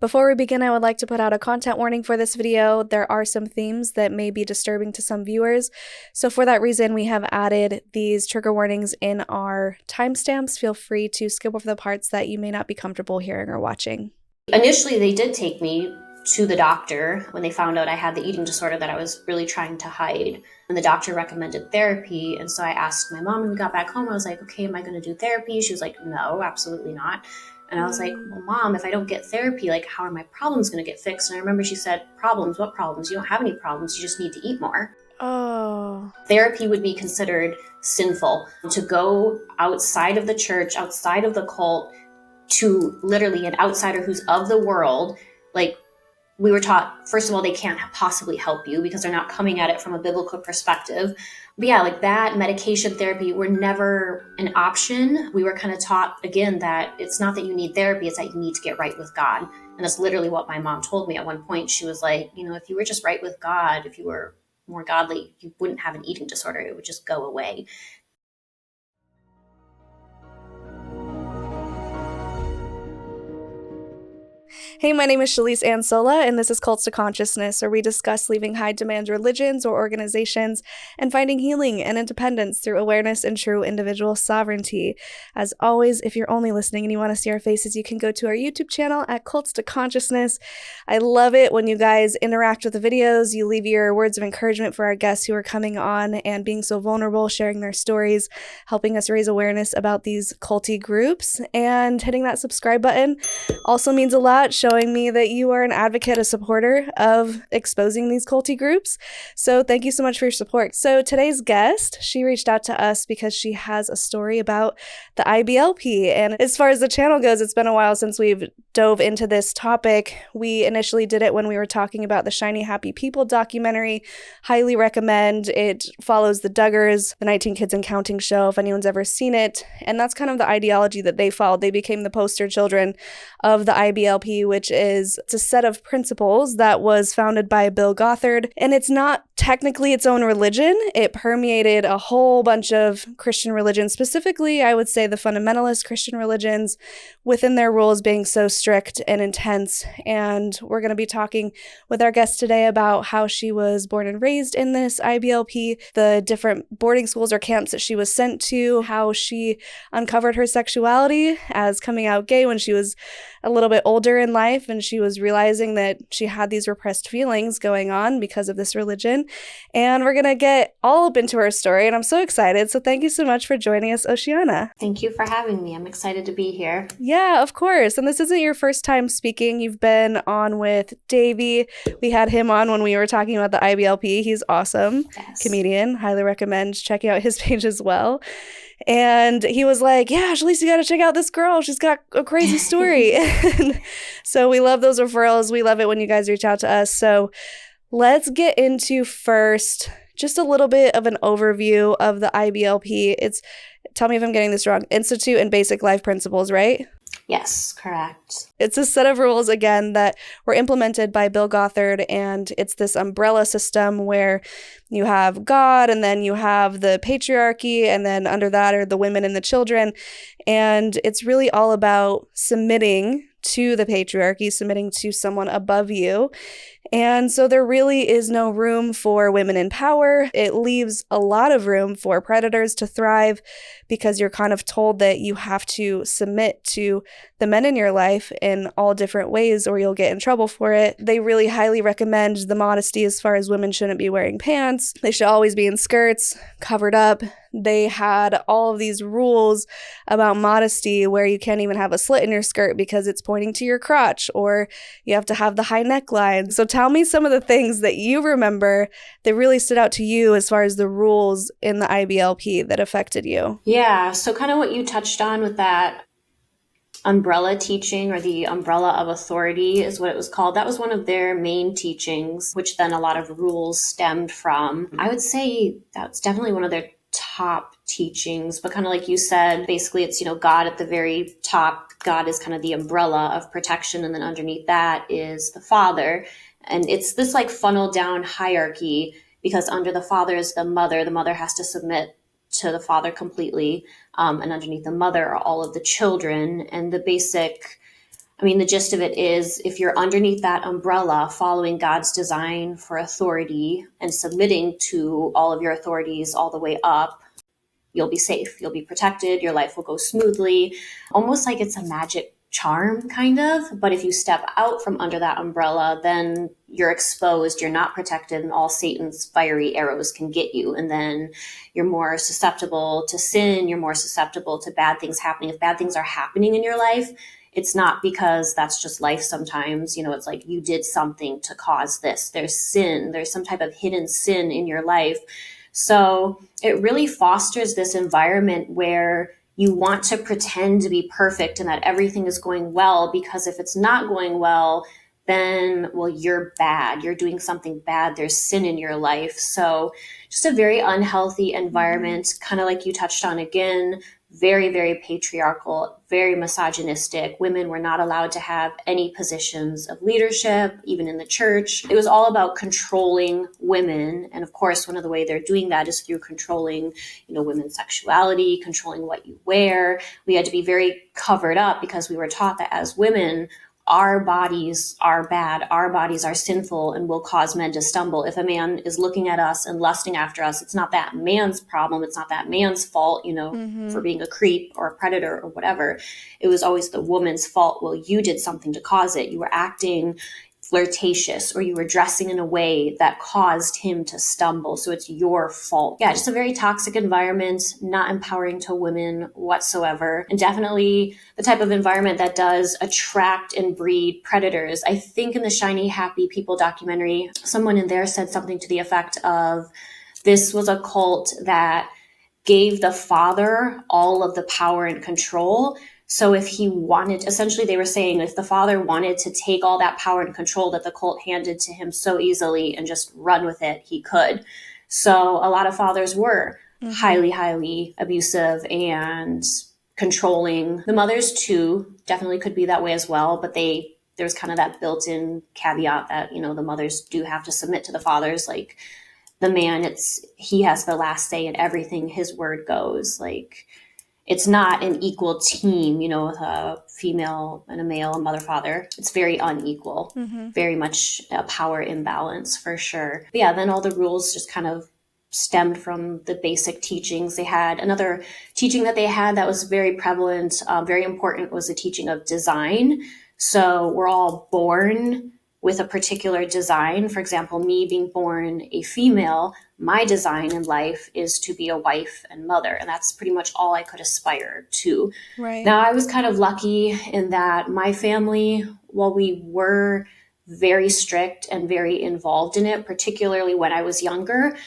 Before we begin, I would like to put out a content warning for this video. There are some themes that may be disturbing to some viewers, so for that reason, we have added these trigger warnings in our timestamps. Feel free to skip over the parts that you may not be comfortable hearing or watching. Initially, they did take me to the doctor when they found out I had the eating disorder that I was really trying to hide. And the doctor recommended therapy. And so I asked my mom when we got back home, I was like, okay, am I going to do therapy? She was like, no, absolutely not. And I was like, well, Mom, if I don't get therapy, like, how are my problems going to get fixed? And I remember she said, problems? What problems? You don't have any problems. You just need to eat more. Oh. Therapy would be considered sinful. To go outside of the church, outside of the cult, to literally an outsider who's of the world, like, we were taught, first of all, they can't possibly help you because they're not coming at it from a biblical perspective. But yeah, like that medication therapy were never an option. We were kind of taught, again, that it's not that you need therapy, it's that you need to get right with God. And that's literally what my mom told me at one point. She was like, you know, if you were just right with God, if you were more godly, you wouldn't have an eating disorder. It would just go away. Hey, my name is Shalise Ansola, and this is Cults to Consciousness, where we discuss leaving high-demand religions or organizations and finding healing and independence through awareness and true individual sovereignty. As always, if you're only listening and you want to see our faces, you can go to our YouTube channel at Cults to Consciousness. I love it when you guys interact with the videos, you leave your words of encouragement for our guests who are coming on and being so vulnerable, sharing their stories, helping us raise awareness about these culty groups, and hitting that subscribe button also means a lot, showing me that you are an advocate, a supporter of exposing these culty groups. So thank you so much for your support. So today's guest, she reached out to us because she has a story about the IBLP. And as far as the channel goes, it's been a while since we've dove into this topic. We initially did it when we were talking about the Shiny Happy People documentary. Highly recommend. It follows the Duggars, the 19 Kids and Counting show, if anyone's ever seen it. And that's kind of the ideology that they followed. They became the poster children of the IBLP, which is it's a set of principles that was founded by Bill Gothard. And it's not technically its own religion. It permeated a whole bunch of Christian religions, specifically, I would say the fundamentalist Christian religions, within their rules being so strict and intense. And we're going to be talking with our guest today about how she was born and raised in this IBLP, the different boarding schools or camps that she was sent to, how she uncovered her sexuality as coming out gay when she was a little bit older in life, and she was realizing that she had these repressed feelings going on because of this religion. And we're going to get all up into her story, and I'm so excited. So thank you so much for joining us, Oceana. Thank you for having me. I'm excited to be here. Yeah, of course. And this isn't your first time speaking. You've been on with Davey. We had him on when we were talking about the IBLP. He's awesome. Yes. Comedian. Highly recommend checking out his page as well. And he was like, yeah, Shalise, you got to check out this girl. She's got a crazy story. And so we love those referrals. We love it when you guys reach out to us. So let's get into first just a little bit of an overview of the IBLP. It's, tell me if I'm getting this wrong, Institute and Basic Life Principles, right? Yes, correct. It's a set of rules, again, that were implemented by Bill Gothard, and it's this umbrella system where you have God, and then you have the patriarchy, and then under that are the women and the children, and it's really all about submitting to the patriarchy, submitting to someone above you. And so there really is no room for women in power. It leaves a lot of room for predators to thrive because you're kind of told that you have to submit to the men in your life in all different ways or you'll get in trouble for it. They really highly recommend the modesty as far as women shouldn't be wearing pants. They should always be in skirts, covered up. They had all of these rules about modesty where you can't even have a slit in your skirt because it's pointing to your crotch, or you have to have the high neckline. So tell me some of the things that you remember that really stood out to you as far as the rules in the IBLP that affected you. Yeah, so kind of what you touched on with that umbrella teaching, or the umbrella of authority is what it was called. That was one of their main teachings, which then a lot of rules stemmed from. I would say that's definitely one of their top teachings, but kind of like you said, basically it's, God at the very top. God is kind of the umbrella of protection, and then underneath that is the Father. And it's this like funnel down hierarchy, because under the Father is the mother. The mother has to submit to the Father completely. And underneath the mother are all of the children. And the basic I mean, the gist of it is if you're underneath that umbrella, following God's design for authority and submitting to all of your authorities all the way up, you'll be safe. You'll be protected. Your life will go smoothly, almost like it's a magic charm, kind of. But if you step out from under that umbrella, then you're exposed, you're not protected, and all Satan's fiery arrows can get you. And then you're more susceptible to sin. You're more susceptible to bad things happening. If bad things are happening in your life, it's not because that's just life sometimes. It's like you did something to cause this. There's sin. There's some type of hidden sin in your life. So it really fosters this environment where you want to pretend to be perfect and that everything is going well, because if it's not going well, then, well, you're bad. You're doing something bad. There's sin in your life. So just a very unhealthy environment, kind of like you touched on again, very, very patriarchal, very misogynistic. Women were not allowed to have any positions of leadership, even in the church. It was all about controlling women. And of course, one of the ways they're doing that is through controlling, women's sexuality, controlling what you wear. We had to be very covered up because we were taught that as women, our bodies are bad, our bodies are sinful and will cause men to stumble. If a man is looking at us and lusting after us, it's not that man's problem. It's not that man's fault, for being a creep or a predator or whatever. It was always the woman's fault. Well, you did something to cause it. You were acting flirtatious, or you were dressing in a way that caused him to stumble. So it's your fault. Yeah, just a very toxic environment, not empowering to women whatsoever. And definitely the type of environment that does attract and breed predators. I think in the Shiny Happy People documentary, someone in there said something to the effect of, this was a cult that gave the father all of the power and control. So if he wanted, essentially they were saying if the father wanted to take all that power and control that the cult handed to him so easily and just run with it, he could. So a lot of fathers were highly, highly abusive and controlling. The mothers too definitely could be that way as well, but there's kind of that built-in caveat that, the mothers do have to submit to the fathers. Like the man, he has the last say in everything. His word goes. Like, it's not an equal team, with a female and a male, a mother, father. It's very unequal, very much a power imbalance for sure. But yeah, then all the rules just kind of stemmed from the basic teachings they had. Another teaching that they had that was very prevalent, very important, was the teaching of design. So we're all born with a particular design. For example, me being born a female, my design in life is to be a wife and mother. And that's pretty much all I could aspire to. Right. Now, I was kind of lucky in that my family, while we were very strict and very involved in it, particularly when I was younger,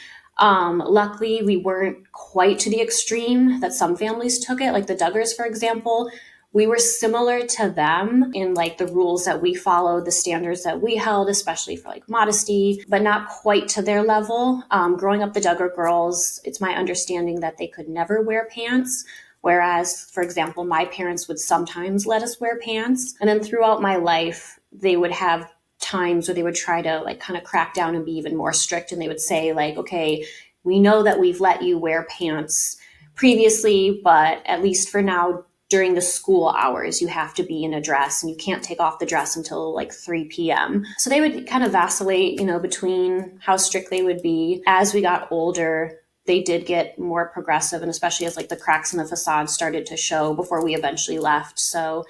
luckily we weren't quite to the extreme that some families took it. Like the Duggars, for example, we were similar to them in like the rules that we followed, the standards that we held, especially for like modesty, but not quite to their level. Growing up, the Duggar girls, it's my understanding that they could never wear pants. Whereas, for example, my parents would sometimes let us wear pants. And then throughout my life, they would have times where they would try to like kind of crack down and be even more strict. And they would say like, okay, we know that we've let you wear pants previously, but at least for now, during the school hours, you have to be in a dress and you can't take off the dress until like 3 p.m. So they would kind of vacillate, between how strict they would be. As we got older, they did get more progressive, and especially as like the cracks in the facade started to show before we eventually left. So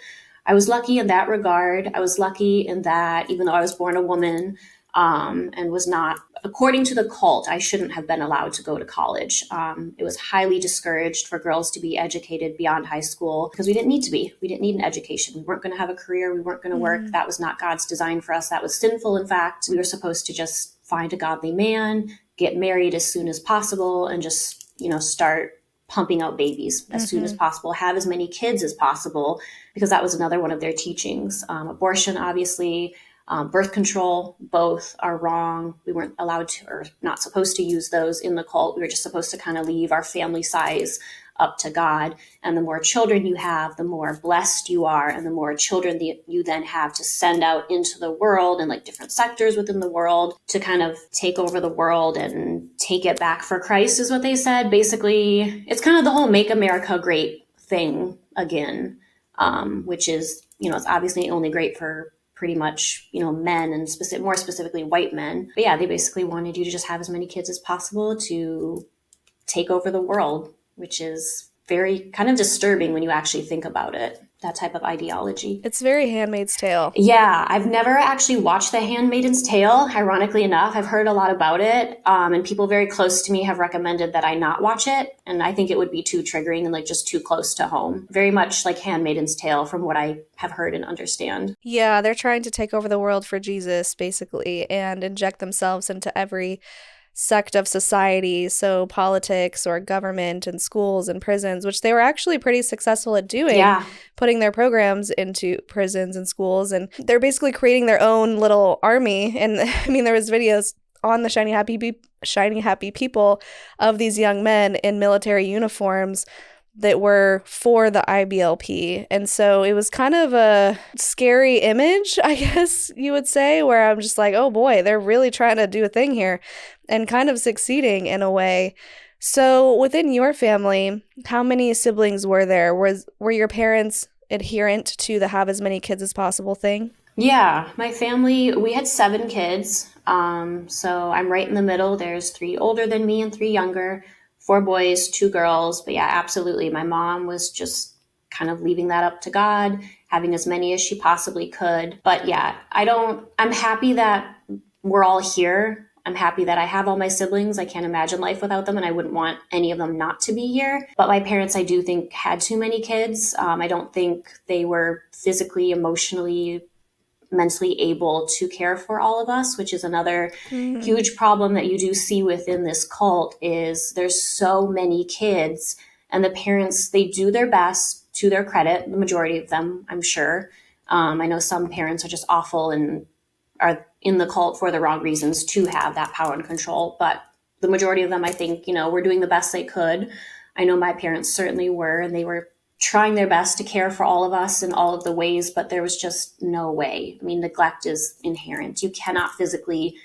I was lucky in that regard. I was lucky in that even though I was born a woman, and was not, according to the cult, I shouldn't have been allowed to go to college. It was highly discouraged for girls to be educated beyond high school because we didn't need to be. We didn't need an education. We weren't going to have a career. We weren't going to work. That was not God's design for us. That was sinful. In fact, we were supposed to just find a godly man, get married as soon as possible, and just, start pumping out babies as soon as possible, have as many kids as possible, because that was another one of their teachings. Abortion, obviously, birth control, both are wrong. We weren't allowed to, or not supposed to use those in the cult. We were just supposed to kind of leave our family size up to God. And the more children you have, the more blessed you are, and the more children you then have to send out into the world and like different sectors within the world to kind of take over the world and take it back for Christ is what they said. Basically, it's kind of the whole Make America Great thing again, which is it's obviously only great for pretty much, men and more specifically white men. But yeah, they basically wanted you to just have as many kids as possible to take over the world, which is very kind of disturbing when you actually think about it, that type of ideology. It's very Handmaid's Tale. Yeah, I've never actually watched The Handmaid's Tale, ironically enough. I've heard a lot about it, and people very close to me have recommended that I not watch it, and I think it would be too triggering and like just too close to home. Very much like Handmaid's Tale from what I have heard and understand. Yeah, they're trying to take over the world for Jesus, basically, and inject themselves into every sect of society, so politics or government and schools and prisons, which they were actually pretty successful at doing, Yeah. putting their programs into prisons and schools, and they're basically creating their own little army. And I mean, there was videos on the Shiny Happy People of these young men in military uniforms that were for the IBLP. And so it was kind of a scary image, I guess you would say, where I'm just like, oh boy, they're really trying to do a thing here and kind of succeeding in a way. So within your family, how many siblings were there? Were your parents adherent to the have as many kids as possible thing? Yeah, my family, we had 7 kids. So I'm right in the middle. There's 3 older than me and 3 younger. 4 boys, 2 girls. But yeah, absolutely. My mom was just kind of leaving that up to God, having as many as she possibly could. But yeah, I'm happy that we're all here. I'm happy that I have all my siblings. I can't imagine life without them, and I wouldn't want any of them not to be here. But my parents, I do think, had too many kids. I don't think they were physically, emotionally, mentally able to care for all of us, which is another huge problem that you do see within this cult. Is there's so many kids, and the parents, they do their best, to their credit, the majority of them, I'm sure. I know some parents are just awful and are in the cult for the wrong reasons to have that power and control, but the majority of them, I think, were doing the best they could. I know my parents certainly were, and they were trying their best to care for all of us in all of the ways, but there was just no way. I mean, neglect is inherent. You cannot physically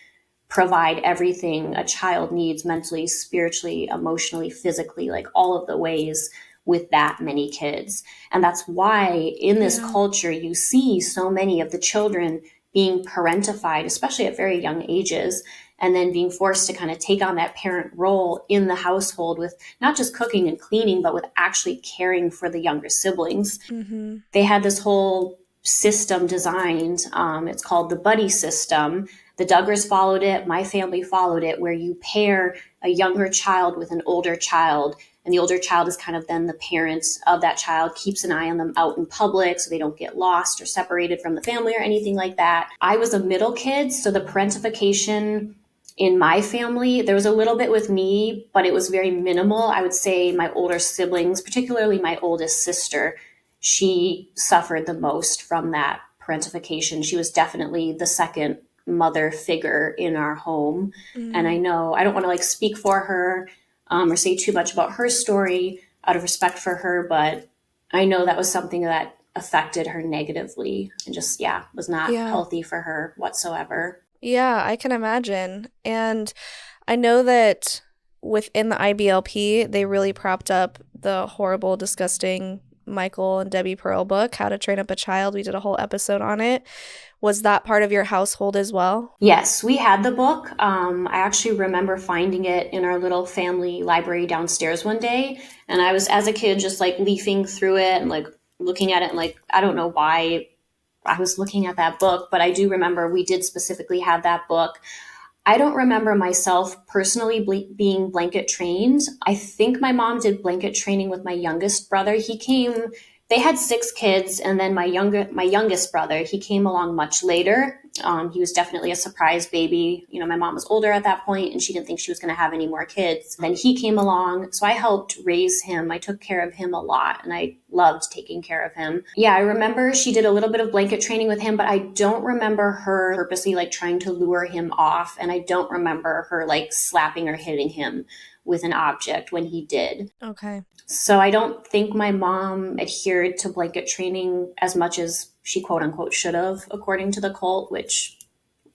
provide everything a child needs mentally, spiritually, emotionally, physically, like all of the ways with that many kids. And that's why in this culture, you see so many of the children being parentified, especially at very young ages, and then being forced to kind of take on that parent role in the household with not just cooking and cleaning, but with actually caring for the younger siblings. Mm-hmm. They had this whole system designed. It's called the buddy system. The Duggars followed it. My family followed it, where you pair a younger child with an older child. And the older child is kind of then the parent of that child, keeps an eye on them out in public so they don't get lost or separated from the family or anything like that. I was a middle kid, so the parentification in my family, there was a little bit with me, but it was very minimal. I would say my older siblings, particularly my oldest sister, she suffered the most from that parentification. She was definitely the second mother figure in our home. Mm-hmm. And I know I don't want to like speak for her or say too much about her story out of respect for her, but I know that was something that affected her negatively and just, was not healthy for her whatsoever. Yeah, I can imagine. And I know that within the IBLP, they really propped up the horrible, disgusting Michael and Debbie Pearl book, How to Train Up a Child. We did a whole episode on it. Was that part of your household as well? Yes, we had the book. I actually remember finding it in our little family library downstairs one day. And I was, as a kid, just like leafing through it and like looking at it and like, I don't know why I was looking at that book, but I do remember we did specifically have that book. I don't remember myself personally being blanket trained. I think my mom did blanket training with my youngest brother. They had 6 kids, and then my youngest brother, he came along much later. He was definitely a surprise baby. My mom was older at that point, and she didn't think she was going to have any more kids. Then he came along, so I helped raise him. I took care of him a lot, and I loved taking care of him. Yeah, I remember she did a little bit of blanket training with him, but I don't remember her purposely like trying to lure him off, and I don't remember her like slapping or hitting him with an object when he did. Okay. So I don't think my mom adhered to blanket training as much as she quote unquote should have, according to the cult, which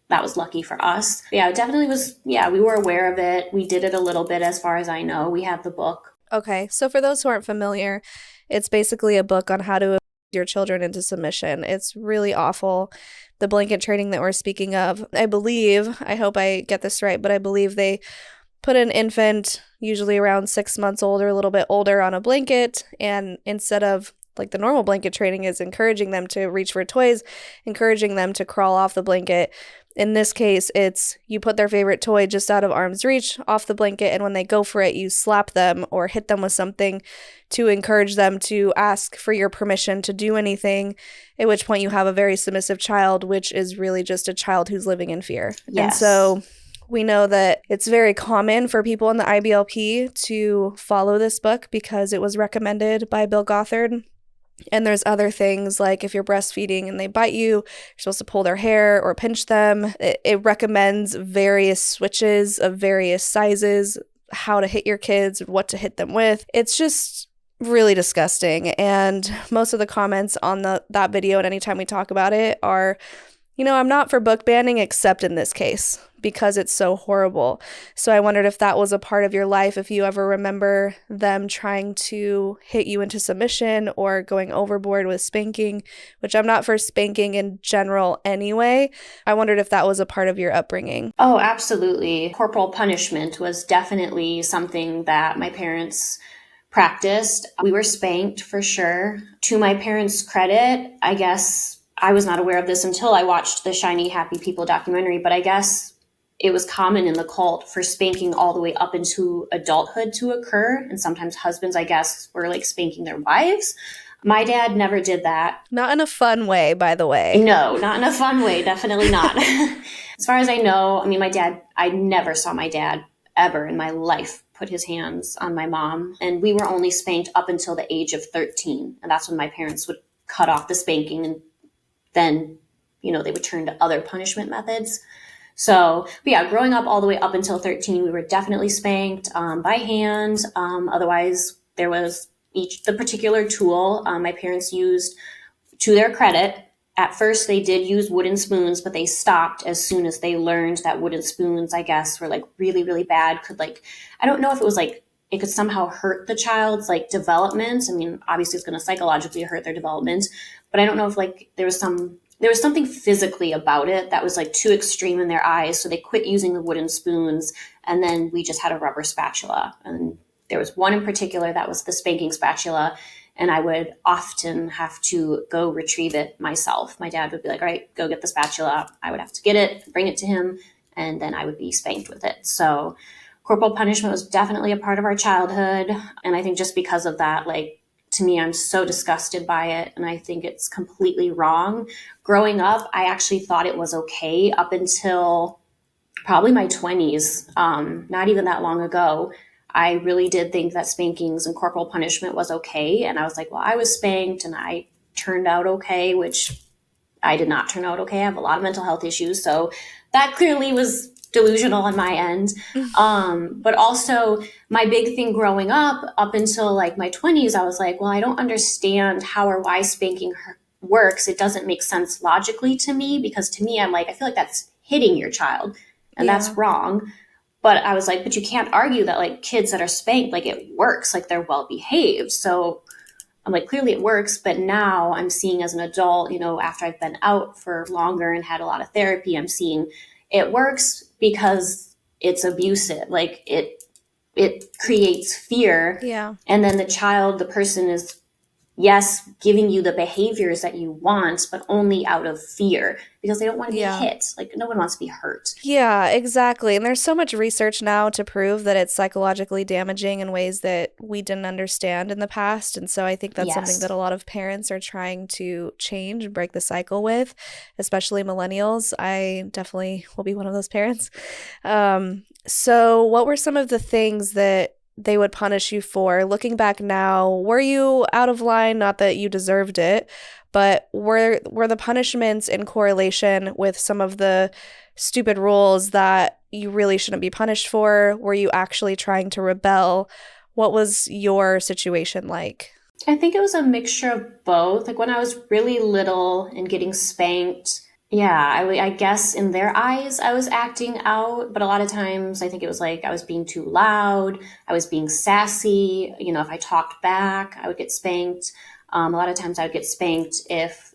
that was lucky for us. But yeah, it definitely was. Yeah, we were aware of it. We did it a little bit as far as I know. We have the book. Okay. So for those who aren't familiar, it's basically a book on how to your children into submission. It's really awful. The blanket training that we're speaking of, I believe, I hope I get this right, but I believe they put an infant, usually around 6 months old or a little bit older, on a blanket, and instead of like the normal blanket training is encouraging them to reach for toys, encouraging them to crawl off the blanket. In this case, it's you put their favorite toy just out of arm's reach off the blanket, and when they go for it, you slap them or hit them with something to encourage them to ask for your permission to do anything, at which point you have a very submissive child, which is really just a child who's living in fear. Yes. And so we know that it's very common for people in the IBLP to follow this book because it was recommended by Bill Gothard. And there's other things like if you're breastfeeding and they bite you, you're supposed to pull their hair or pinch them. It recommends various switches of various sizes, how to hit your kids, what to hit them with. It's just really disgusting. And most of the comments on that video and anytime we talk about it are, I'm not for book banning except in this case because it's so horrible. So I wondered if that was a part of your life, if you ever remember them trying to hit you into submission or going overboard with spanking, which I'm not for spanking in general anyway. I wondered if that was a part of your upbringing. Oh, absolutely. Corporal punishment was definitely something that my parents practiced. We were spanked for sure. To my parents' credit, I guess I was not aware of this until I watched the Shiny Happy People documentary, but I guess it was common in the cult for spanking all the way up into adulthood to occur. And sometimes husbands, I guess, were like spanking their wives. My dad never did that. Not in a fun way, by the way. No, not in a fun way. Definitely not. As far as I know, I never saw my dad ever in my life put his hands on my mom. And we were only spanked up until the age of 13. And that's when my parents would cut off the spanking, and then, they would turn to other punishment methods. So, but yeah, growing up all the way up until 13, we were definitely spanked by hand. Otherwise, there was the particular tool my parents used. To their credit, at first they did use wooden spoons, but they stopped as soon as they learned that wooden spoons, I guess, were like really, really bad. I don't know if it was like it could somehow hurt the child's like development. Obviously it's going to psychologically hurt their development, but I don't know if like there was something physically about it that was like too extreme in their eyes. So they quit using the wooden spoons, and then we just had a rubber spatula. And there was one in particular that was the spanking spatula. And I would often have to go retrieve it myself. My dad would be like, all right, go get the spatula. I would have to get it, bring it to him, and then I would be spanked with it. So corporal punishment was definitely a part of our childhood. And I think just because of that, to me, I'm so disgusted by it, and I think it's completely wrong. Growing up, I actually thought it was okay up until probably my 20s, not even that long ago. I really did think that spankings and corporal punishment was okay, and I was like, well, I was spanked and I turned out okay, which I did not turn out okay. I have a lot of mental health issues, so that clearly was delusional on my end. But also my big thing growing up until like my 20s, I was like, well, I don't understand how or why spanking works. It doesn't make sense logically to me, because to me, I'm like, I feel like that's hitting your child, and that's wrong. But I was like, but you can't argue that like kids that are spanked, like it works, like they're well behaved. So I'm like, clearly it works. But now I'm seeing as an adult, after I've been out for longer and had a lot of therapy, I'm seeing it works because it's abusive. Like it creates fear. Yeah. And then the person is, yes, giving you the behaviors that you want, but only out of fear, because they don't want to be hit. Like no one wants to be hurt. Yeah, exactly. And there's so much research now to prove that it's psychologically damaging in ways that we didn't understand in the past. And so I think that's something that a lot of parents are trying to change and break the cycle with, especially millennials. I definitely will be one of those parents. So what were some of the things that they would punish you for? Looking back now, were you out of line? Not that you deserved it, but were the punishments in correlation with some of the stupid rules that you really shouldn't be punished for? Were you actually trying to rebel? What was your situation like? I think it was a mixture of both. Like when I was really little and getting spanked, I guess in their eyes, I was acting out. But a lot of times I think it was like I was being too loud. I was being sassy. If I talked back, I would get spanked. A lot of times I would get spanked if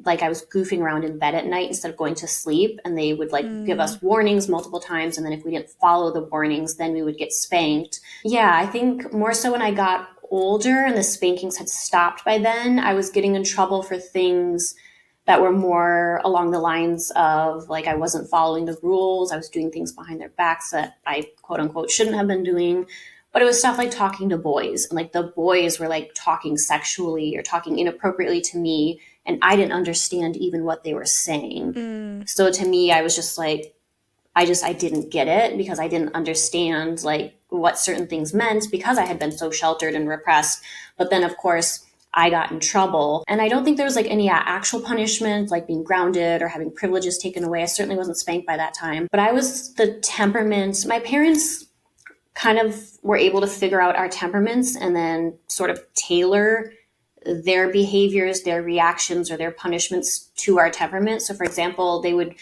like I was goofing around in bed at night instead of going to sleep, and they would like give us warnings multiple times, and then if we didn't follow the warnings, then we would get spanked. Yeah, I think more so when I got older and the spankings had stopped by then, I was getting in trouble for things that were more along the lines of like I wasn't following the rules, I was doing things behind their backs that I quote unquote shouldn't have been doing. But it was stuff like talking to boys, and like the boys were like talking sexually or talking inappropriately to me, and I didn't understand even what they were saying. So to me, I was just like, I didn't get it because I didn't understand like what certain things meant because I had been so sheltered and repressed. But then of course I got in trouble, and I don't think there was like any actual punishment like being grounded or having privileges taken away. I certainly wasn't spanked by that time, but I was the temperament. My parents kind of were able to figure out our temperaments and then sort of tailor their behaviors, their reactions, or their punishments to our temperament. So for example, they would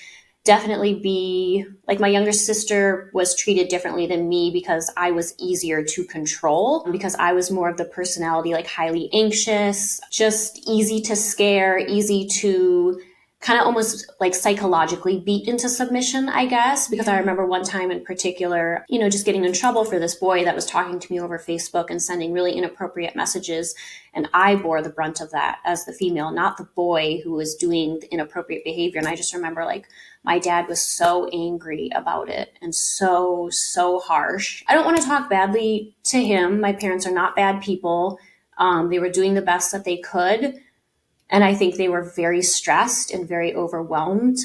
definitely be like my younger sister was treated differently than me because I was easier to control, because I was more of the personality, like highly anxious, just easy to scare, easy to kind of almost like psychologically beat into submission, I guess, because I remember one time in particular, just getting in trouble for this boy that was talking to me over Facebook and sending really inappropriate messages. And I bore the brunt of that as the female, not the boy who was doing the inappropriate behavior. And I just remember like my dad was so angry about it and so, so harsh. I don't want to talk badly to him. My parents are not bad people. They were doing the best that they could. And I think they were very stressed and very overwhelmed,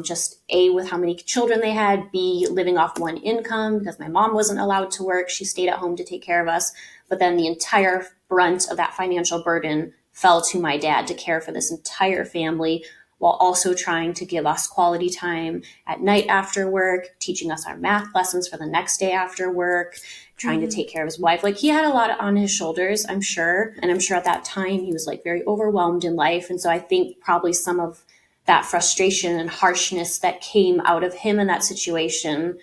just A, with how many children they had, B, living off one income because my mom wasn't allowed to work. She stayed at home to take care of us. But then the entire brunt of that financial burden fell to my dad to care for this entire family while also trying to give us quality time at night after work, teaching us our math lessons for the next day after work, trying to take care of his wife. Like he had a lot on his shoulders, I'm sure. And I'm sure at that time he was like very overwhelmed in life. And so I think probably some of that frustration and harshness that came out of him in that situation,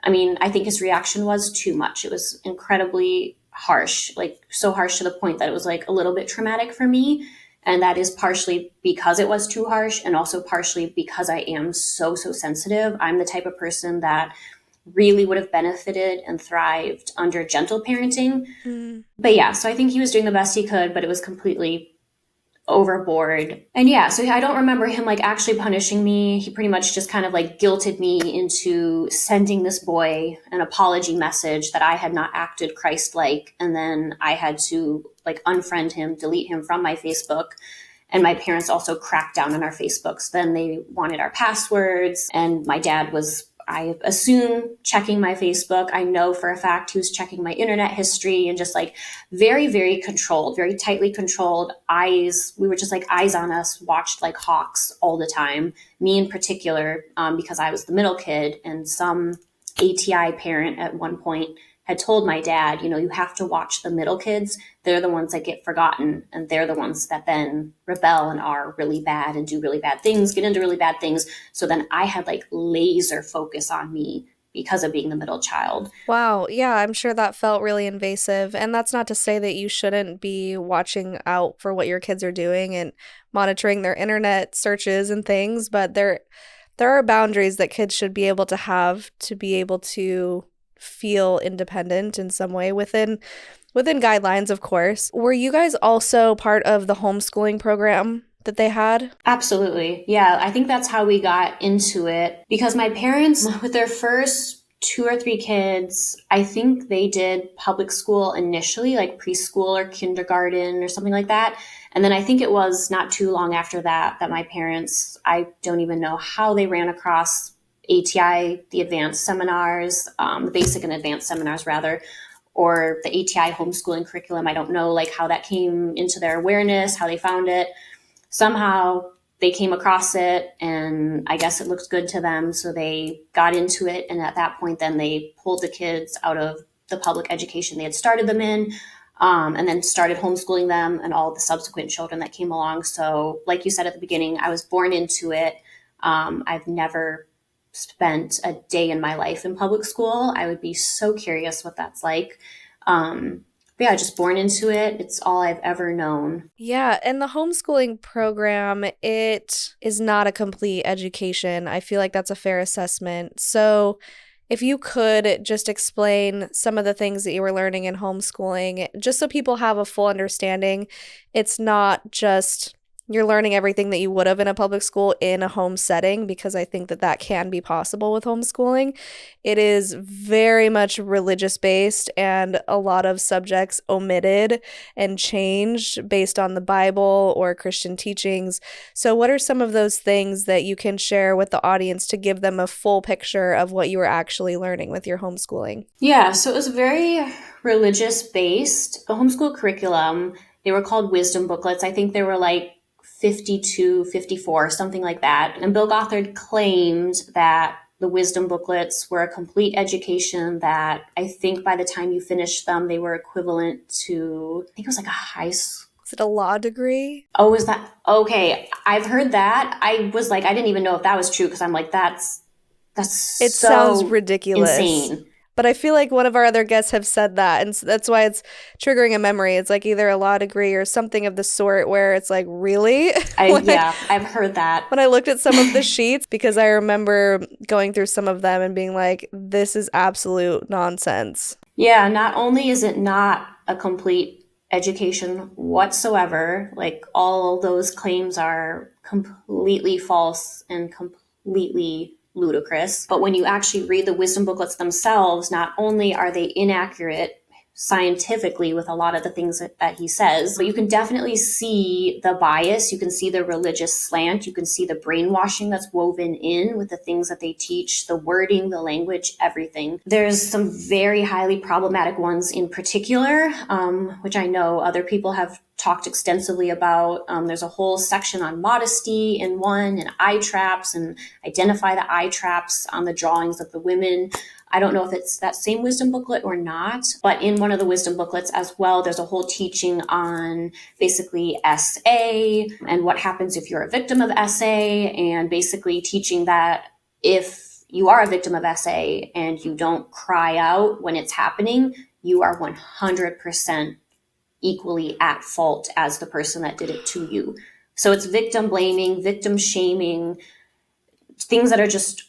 I mean, I think his reaction was too much. It was incredibly harsh, like so harsh to the point that it was like a little bit traumatic for me. And that is partially because it was too harsh, and also partially because I am so, so sensitive. I'm the type of person that really would have benefited and thrived under gentle parenting. But yeah, so I think he was doing the best he could, but it was completely overboard. And yeah, so I don't remember him like actually punishing me. He pretty much just kind of like guilted me into sending this boy an apology message that I had not acted Christ-like. And then I had to like unfriend him, delete him from my Facebook. And my parents also cracked down on our Facebooks. Then they wanted our passwords. And my dad was, I assume, checking my Facebook. I know for a fact he was checking my internet history, and just like very, very controlled, very tightly controlled. Eyes, we were just like eyes on us, watched like hawks all the time. Me in particular, because I was the middle kid, and some ATI parent at one point had told my dad, you have to watch the middle kids. They're the ones that get forgotten, and they're the ones that then rebel and are really bad and do really bad things, get into really bad things. So then I had like laser focus on me because of being the middle child. Wow. Yeah, I'm sure that felt really invasive. And that's not to say that you shouldn't be watching out for what your kids are doing and monitoring their internet searches and things, but there are boundaries that kids should be able to be able to feel independent in some way within guidelines, of course. Were you guys also part of the homeschooling program that they had? Absolutely. Yeah, I think that's how we got into it, because my parents, with their first 2 or 3 kids, I think they did public school initially, like preschool or kindergarten or something like that. And then I think it was not too long after that my parents, I don't even know how they ran across ATI, the advanced seminars, the basic and advanced seminars rather, or the ATI homeschooling curriculum. I don't know like how that came into their awareness, how they found it. Somehow they came across it, and I guess it looked good to them. So they got into it. And at that point, then they pulled the kids out of the public education they had started them in, and then started homeschooling them and all the subsequent children that came along. So like you said at the beginning, I was born into it. I've never spent a day in my life in public school. I would be so curious what that's like. But yeah, just born into it. It's all I've ever known. Yeah, and the homeschooling program, it is not a complete education. I feel like that's a fair assessment. So, if you could just explain some of the things that you were learning in homeschooling, just so people have a full understanding, it's not just you're learning everything that you would have in a public school in a home setting, because I think that that can be possible with homeschooling. It is very much religious based and a lot of subjects omitted and changed based on the Bible or Christian teachings. So, what are some of those things that you can share with the audience to give them a full picture of what you were actually learning with your homeschooling? Yeah, so it was very religious based. The homeschool curriculum, they were called wisdom booklets. I think there were like 52, 54, something like that. And Bill Gothard claimed that the wisdom booklets were a complete education, that I think by the time you finished them, they were equivalent to, I think it was like a high school. Is it a law degree? Oh, is that okay? I've heard that. I was like, I didn't even know if that was true, because I'm like, that's It so sounds ridiculous. insane. But I feel like one of our other guests have said that, and that's why it's triggering a memory. It's like either a law degree or something of the sort, where it's like, really? Yeah, I've heard that. When I looked at some of the sheets, because I remember going through some of them and being like, this is absolute nonsense. Yeah, not only is it not a complete education whatsoever, like all those claims are completely false and completely ludicrous, but when you actually read the wisdom booklets themselves, not only are they inaccurate scientifically with a lot of the things that he says, but you can definitely see the bias, you can see the religious slant, you can see the brainwashing that's woven in with the things that they teach, the wording, the language, everything. There's some very highly problematic ones in particular, which I know other people have talked extensively about. There's a whole section on modesty in one, and eye traps, and identify the eye traps on the drawings of the women. I don't know if it's that same wisdom booklet or not, but in one of the wisdom booklets as well, there's a whole teaching on basically SA and what happens if you're a victim of SA, and basically teaching that if you are a victim of SA and you don't cry out when it's happening, you are 100% equally at fault as the person that did it to you. So it's victim blaming, victim shaming, things that are just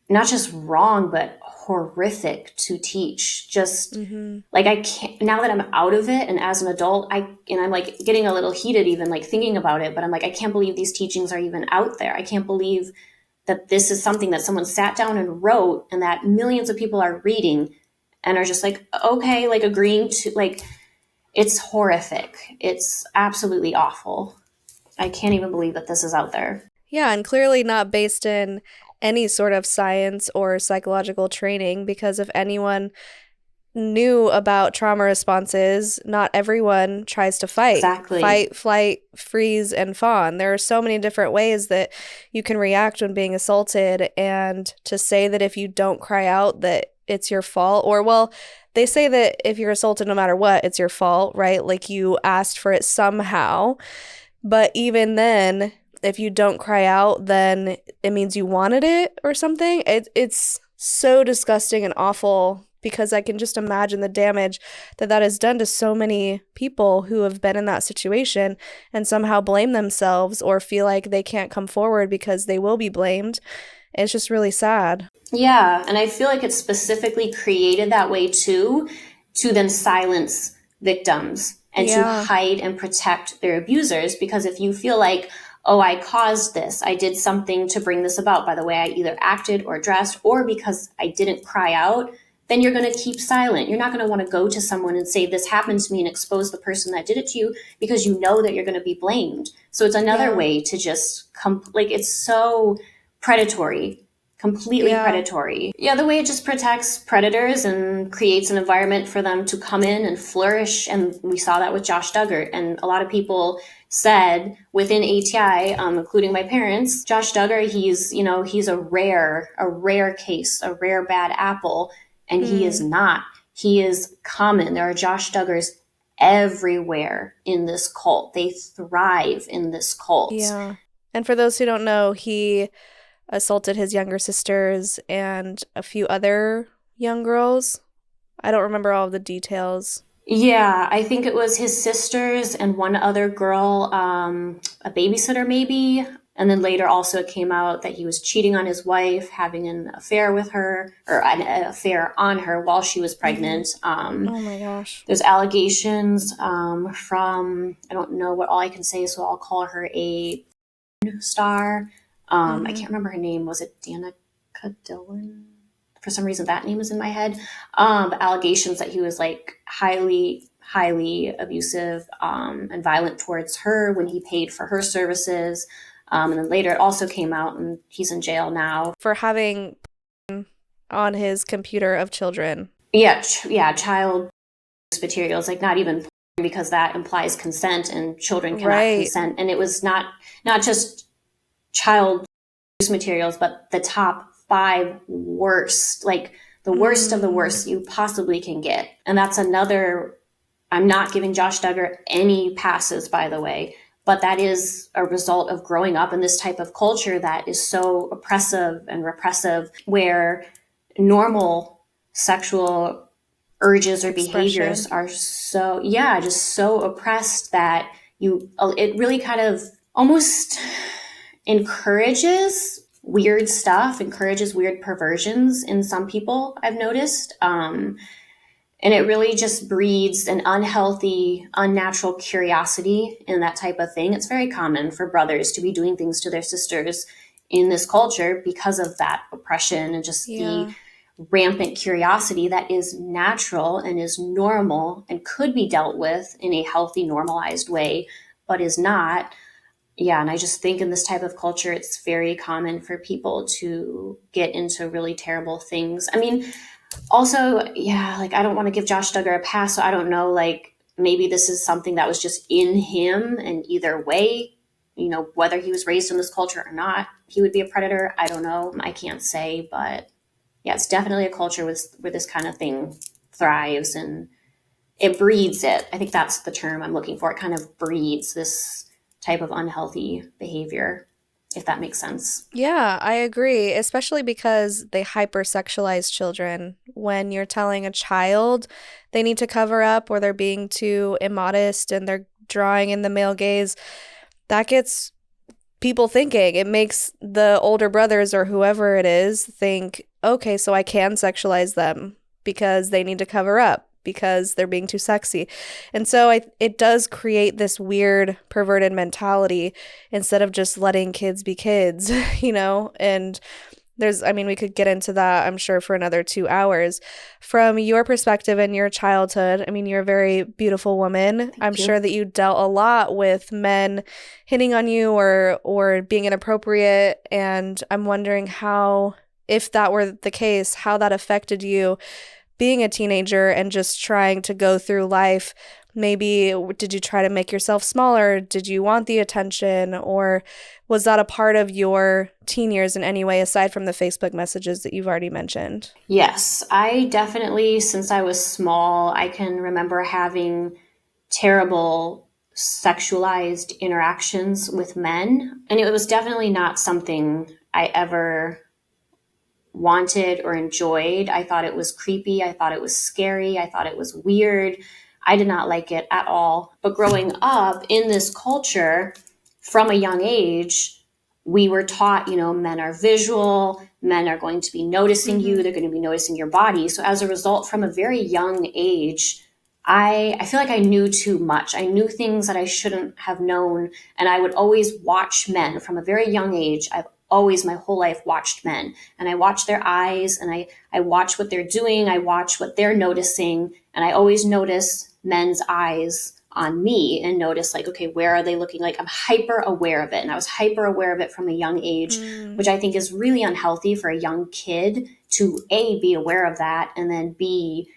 not just wrong, but horrific to teach. Just like, I can't, now that I'm out of it and as an adult, I'm like getting a little heated even like thinking about it, but I'm like, I can't believe these teachings are even out there. I can't believe that this is something that someone sat down and wrote and that millions of people are reading and are just like, okay, like agreeing to, like, it's horrific. It's absolutely awful. I can't even believe that this is out there. Yeah, and clearly not based in any sort of science or psychological training, because if anyone knew about trauma responses, not everyone tries to fight. Exactly. Fight, flight, freeze, and fawn. There are so many different ways that you can react when being assaulted, and to say that if you don't cry out that it's your fault, or, well, they say that if you're assaulted no matter what, it's your fault, right? Like you asked for it somehow. But even then, if you don't cry out, then it means you wanted it or something. It's so disgusting and awful, because I can just imagine the damage that has done to so many people who have been in that situation and somehow blame themselves or feel like they can't come forward because they will be blamed. It's just really sad. Yeah, and I feel like it's specifically created that way too, to then silence victims and to hide and protect their abusers. Because if you feel like, oh, I caused this, I did something to bring this about by the way I either acted or dressed, or because I didn't cry out, then you're going to keep silent. You're not going to want to go to someone and say, this happened to me, and expose the person that did it to you, because you know that you're going to be blamed. So it's another way to just like, it's so predatory. Completely predatory. Yeah, the way it just protects predators and creates an environment for them to come in and flourish. And we saw that with Josh Duggar. And a lot of people said within ATI, including my parents, Josh Duggar, he's a rare case, a rare bad apple. And he is not. He is common. There are Josh Duggars everywhere in this cult. They thrive in this cult. Yeah. And for those who don't know, he assaulted his younger sisters and a few other young girls. I don't remember all of the details. Yeah, I think it was his sisters and one other girl, a babysitter maybe. And then later also it came out that he was cheating on his wife, having an affair with her, or an affair on her while she was Hmm. pregnant. Oh my gosh. There's allegations from, I don't know what all I can say, so I'll call her a star. I Hmm. can't remember her name. Was it Danica Dillon? For some reason, that name is in my head. But allegations that he was like highly abusive and violent towards her when he paid for her services. And then later, it also came out, and he's in jail now. For having on his computer of children. Yeah, yeah, child materials, like not even because that implies consent, and children cannot Right. consent. And it was not just child materials, but the top five worst, like the worst of the Mm. worst you possibly can get. And that's another, I'm not giving Josh Duggar any passes, by the way, but that is a result of growing up in this type of culture that is so oppressive and repressive, where normal sexual urges or behaviors Expression. are so, yeah, just so oppressed that it really kind of almost encourages weird stuff, encourages weird perversions in some people, I've noticed. And it really just breeds an unhealthy, unnatural curiosity in that type of thing. It's very common for brothers to be doing things to their sisters in this culture because of that oppression and just the Yeah. rampant curiosity that is natural and is normal and could be dealt with in a healthy, normalized way, but is not. Yeah, and I just think in this type of culture, it's very common for people to get into really terrible things. I mean, also, yeah, like I don't want to give Josh Duggar a pass, so I don't know, like maybe this is something that was just in him, and either way, whether he was raised in this culture or not, he would be a predator. I don't know. I can't say, but yeah, it's definitely a culture where this kind of thing thrives and it breeds it. I think that's the term I'm looking for. It kind of breeds this type of unhealthy behavior, if that makes sense. Yeah, I agree, especially because they hypersexualize children. When you're telling a child they need to cover up or they're being too immodest and they're drawing in the male gaze, that gets people thinking. It makes the older brothers or whoever it is think, okay, so I can sexualize them because they need to cover up because they're being too sexy. And so it does create this weird perverted mentality instead of just letting kids be kids, And I mean, we could get into that, I'm sure, for another 2 hours. From your perspective and your childhood, I mean, you're a very beautiful woman. I'm Thank sure you. that you dealt a lot with men hitting on you or being inappropriate. And I'm wondering how, if that were the case, how that affected you being a teenager and just trying to go through life. Maybe did you try to make yourself smaller? Did you want the attention? Or was that a part of your teen years in any way, aside from the Facebook messages that you've already mentioned? Yes, I definitely, since I was small, I can remember having terrible sexualized interactions with men. And it was definitely not something I ever wanted or enjoyed. I thought it was creepy. I thought it was scary. I thought it was weird. I did not like it at all. But growing up in this culture from a young age, we were taught, men are visual, men are going to be noticing you, Mm-hmm. they're going to be noticing your body. So as a result, from a very young age, I feel like I knew too much. I knew things that I shouldn't have known. And I would always watch men from a very young age. I've always, my whole life, watched men. And I watch their eyes, and I watch what they're doing. I watch what they're noticing. And I always notice men's eyes on me and notice, like, okay, where are they looking? Like, I'm hyper aware of it. And I was hyper aware of it from a young age, Mm, which I think is really unhealthy for a young kid to A, be aware of that, and then be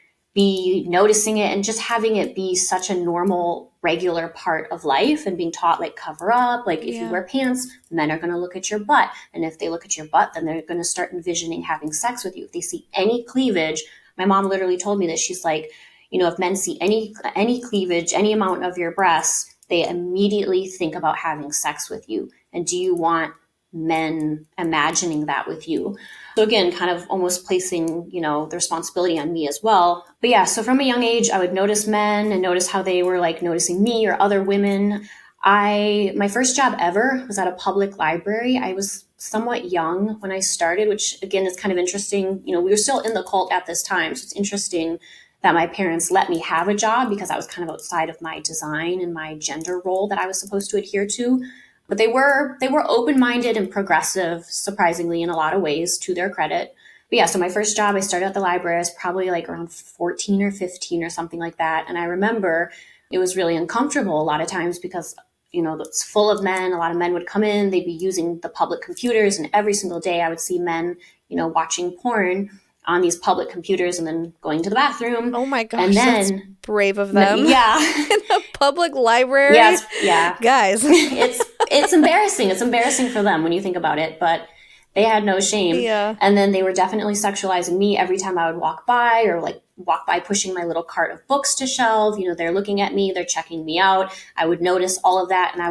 noticing it and just having it be such a normal, regular part of life, and being taught, like, cover up, like if you yeah. wear pants, men are going to look at your butt, and if they look at your butt, then they're going to start envisioning having sex with you. If they see any cleavage, my mom literally told me that, she's like, if men see any cleavage, any amount of your breasts, they immediately think about having sex with you. And do you want men imagining that with you. So again, kind of almost placing, the responsibility on me as well. But yeah, so from a young age, I would notice men and notice how they were like noticing me or other women. My first job ever was at a public library. I was somewhat young when I started, which again is kind of interesting. We were still in the cult at this time. So it's interesting that my parents let me have a job because I was kind of outside of my design and my gender role that I was supposed to adhere to. But they were open-minded and progressive, surprisingly, in a lot of ways, to their credit. But yeah, so my first job, I started at the library. I was probably like around 14 or 15 or something like that. And I remember it was really uncomfortable a lot of times because, it's full of men. A lot of men would come in. They'd be using the public computers. And every single day I would see men, watching porn on these public computers and then going to the bathroom. Oh my gosh, and then, that's brave of them. Yeah. In a public library? Yes, yeah. Guys. It's embarrassing. It's embarrassing for them when you think about it, but they had no shame. Yeah. And then they were definitely sexualizing me every time I would walk by or like walk by pushing my little cart of books to shelve. They're looking at me, they're checking me out. I would notice all of that. And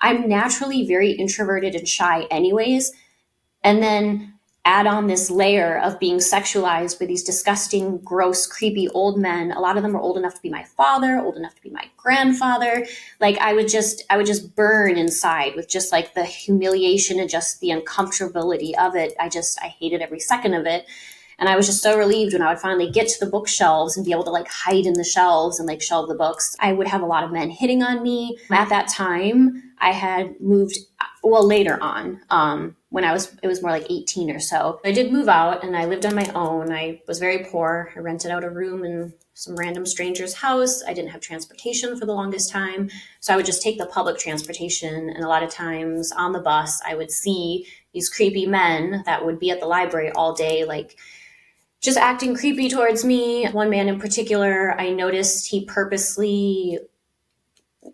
I'm naturally very introverted and shy anyways. And then add on this layer of being sexualized with these disgusting, gross, creepy old men. A lot of them were old enough to be my father, old enough to be my grandfather. Like I would just burn inside with just like the humiliation and just the uncomfortability of it. I hated every second of it. And I was just so relieved when I would finally get to the bookshelves and be able to like hide in the shelves and like shelve the books. I would have a lot of men hitting on me. At that time, I had moved, later on, when it was more like 18 or so. I did move out and I lived on my own. I was very poor. I rented out a room in some random stranger's house. I didn't have transportation for the longest time. So I would just take the public transportation. And a lot of times on the bus, I would see these creepy men that would be at the library all day, like just acting creepy towards me. One man in particular, I noticed he purposely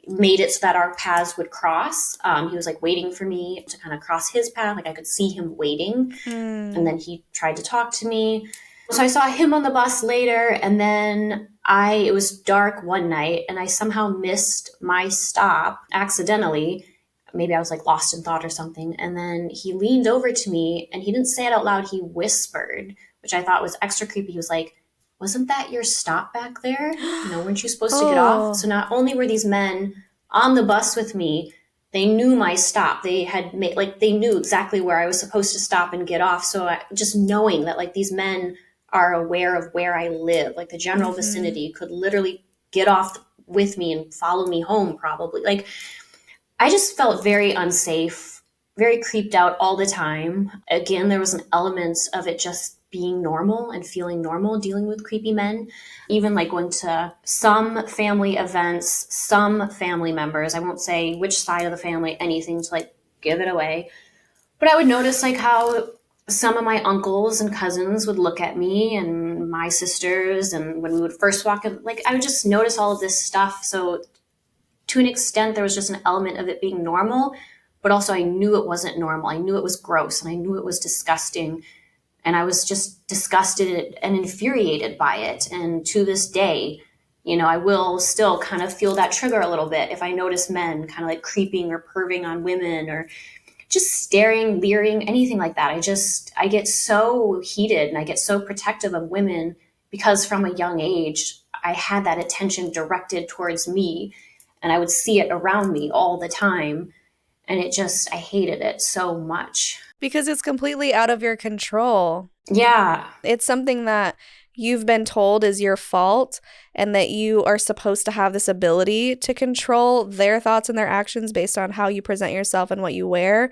made it so that our paths would cross. He was like waiting for me to kind of cross his path. Like I could see him waiting. And then he tried to talk to me. So I saw him on the bus later. And then it was dark one night and I somehow missed my stop accidentally. Maybe I was like lost in thought or something. And then he leaned over to me and he didn't say it out loud. He whispered, which I thought was extra creepy. He was like, "Wasn't that your stop back there? Weren't you supposed to get off?" So not only were these men on the bus with me, they knew my stop. They had they knew exactly where I was supposed to stop and get off. So just knowing that like these men are aware of where I live, like the general vicinity, could literally get off with me and follow me home probably. Like I just felt very unsafe, very creeped out all the time. Again, there was an element of it just being normal and feeling normal dealing with creepy men. Even like going to some family events, some family members, I won't say which side of the family, anything to like give it away. But I would notice like how some of my uncles and cousins would look at me and my sisters. And when we would first walk in, like I would just notice all of this stuff. So to an extent, there was just an element of it being normal, but also I knew it wasn't normal. I knew it was gross and I knew it was disgusting. And I was just disgusted and infuriated by it. And to this day, I will still kind of feel that trigger a little bit if I notice men kind of like creeping or perving on women or just staring, leering, anything like that. I get so heated and I get so protective of women because from a young age, I had that attention directed towards me and I would see it around me all the time. And I hated it so much. Because it's completely out of your control. Yeah. It's something that you've been told is your fault and that you are supposed to have this ability to control their thoughts and their actions based on how you present yourself and what you wear.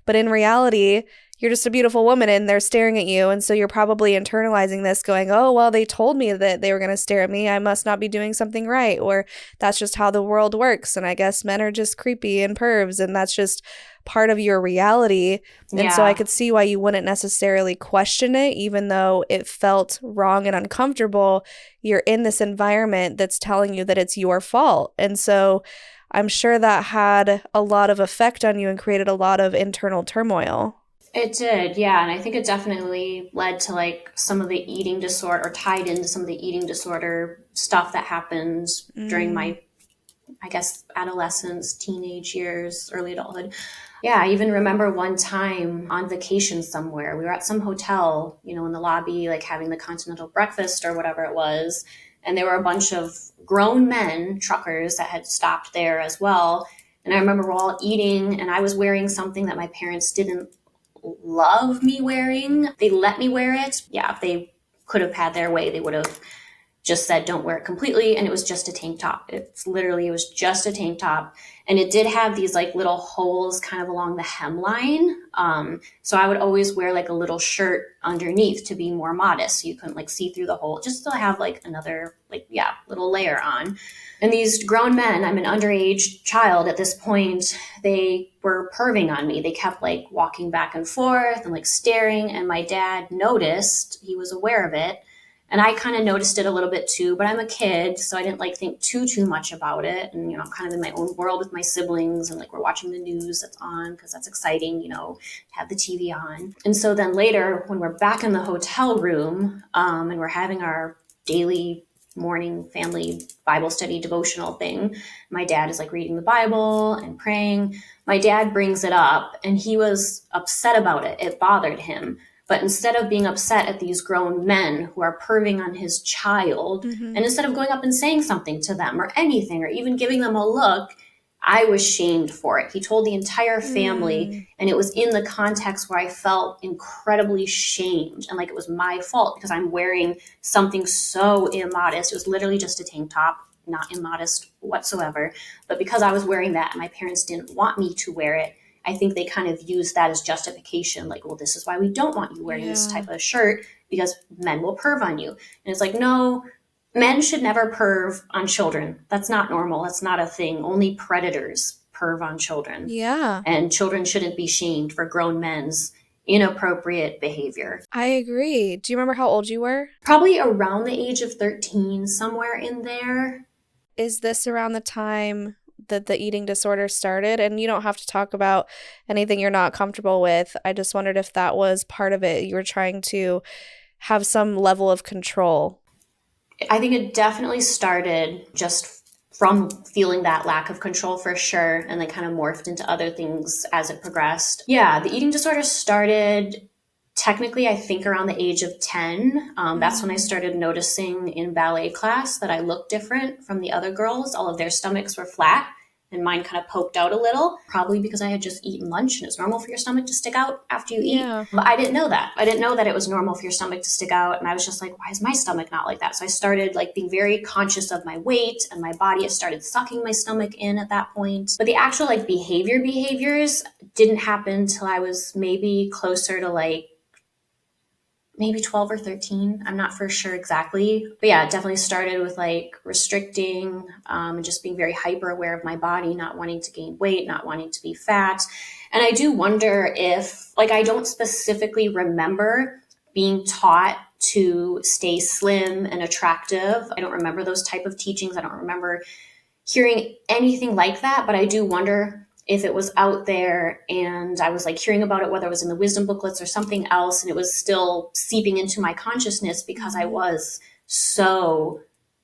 But in reality, you're just a beautiful woman and they're staring at you. And so you're probably internalizing this going, oh, well, they told me that they were going to stare at me. I must not be doing something right. Or that's just how the world works. And I guess men are just creepy and pervs. And that's just part of your reality. And so I could see why you wouldn't necessarily question it, even though it felt wrong and uncomfortable. You're in this environment that's telling you that it's your fault. And so I'm sure that had a lot of effect on you and created a lot of internal turmoil. It did, yeah. And I think it definitely led to like some of the eating disorder or tied into some of the eating disorder stuff that happened during my I guess, adolescence, teenage years, early adulthood. Yeah, I even remember one time on vacation somewhere. We were at some hotel, you know, in the lobby, like having the continental breakfast or whatever it was. And there were a bunch of grown men, truckers, that had stopped there as well. And I remember we're all eating, and I was wearing something that my parents didn't love me wearing. They let me wear it. Yeah, if they could have had their way, they would have just said don't wear it completely, and it was just a tank top. It was just a tank top, and it did have these like little holes kind of along the hemline. So I would always wear like a little shirt underneath to be more modest, so you couldn't like see through the hole, just to have like another like little layer on. And these grown men, I'm an underage child at this point, they were perving on me. They kept like walking back and forth and like staring, and my dad noticed. He was aware of it. And I kind of noticed it a little bit too, but I'm a kid, so I didn't like think too much about it. And, you know, I'm kind of in my own world with my siblings, and like we're watching the news that's on because that's exciting, you know, have the TV on. And so then later when we're back in the hotel room, and we're having our daily morning family Bible study devotional thing, my dad is like reading the Bible and praying. My dad brings it up, and he was upset about it. It bothered him. But instead of being upset at these grown men who are perving on his child, and instead of going up and saying something to them or anything, or even giving them a look, I was shamed for it. He told the entire family, and it was in the context where I felt incredibly shamed and like it was my fault because I'm wearing something so immodest. It was literally just a tank top, not immodest whatsoever. But because I was wearing that and my parents didn't want me to wear it, I think they kind of use that as justification. Like, well, this is why we don't want you wearing this type of shirt, because men will perv on you. And it's like, no, men should never perv on children. That's not normal. That's not a thing. Only predators perv on children. Yeah. And children shouldn't be shamed for grown men's inappropriate behavior. I agree. Do you remember how old you were? Probably around the age of 13, somewhere in there. Is this around the time that the eating disorder started? And you don't have to talk about anything you're not comfortable with. I just wondered if that was part of it. You were trying to have some level of control. I think it definitely started just from feeling that lack of control for sure, and then kind of morphed into other things as it progressed. Yeah, the eating disorder started technically, I think, around the age of 10. That's when I started noticing in ballet class that I looked different from the other girls. All of their stomachs were flat and mine kind of poked out a little, probably because I had just eaten lunch and it's normal for your stomach to stick out after you eat. But I didn't know that. I didn't know that it was normal for your stomach to stick out. And I was just like, why is my stomach not like that? So I started like being very conscious of my weight and my body. I started sucking my stomach in at that point. But the actual like behaviors didn't happen till I was maybe closer to like maybe 12 or 13. I'm not for sure exactly. But yeah, it definitely started with like restricting, and just being very hyper aware of my body, not wanting to gain weight, not wanting to be fat. And I do wonder if, like, I don't specifically remember being taught to stay slim and attractive. I don't remember those type of teachings. I don't remember hearing anything like that, but I do wonder if it was out there and I was like hearing about it, whether it was in the wisdom booklets or something else, and it was still seeping into my consciousness because I was so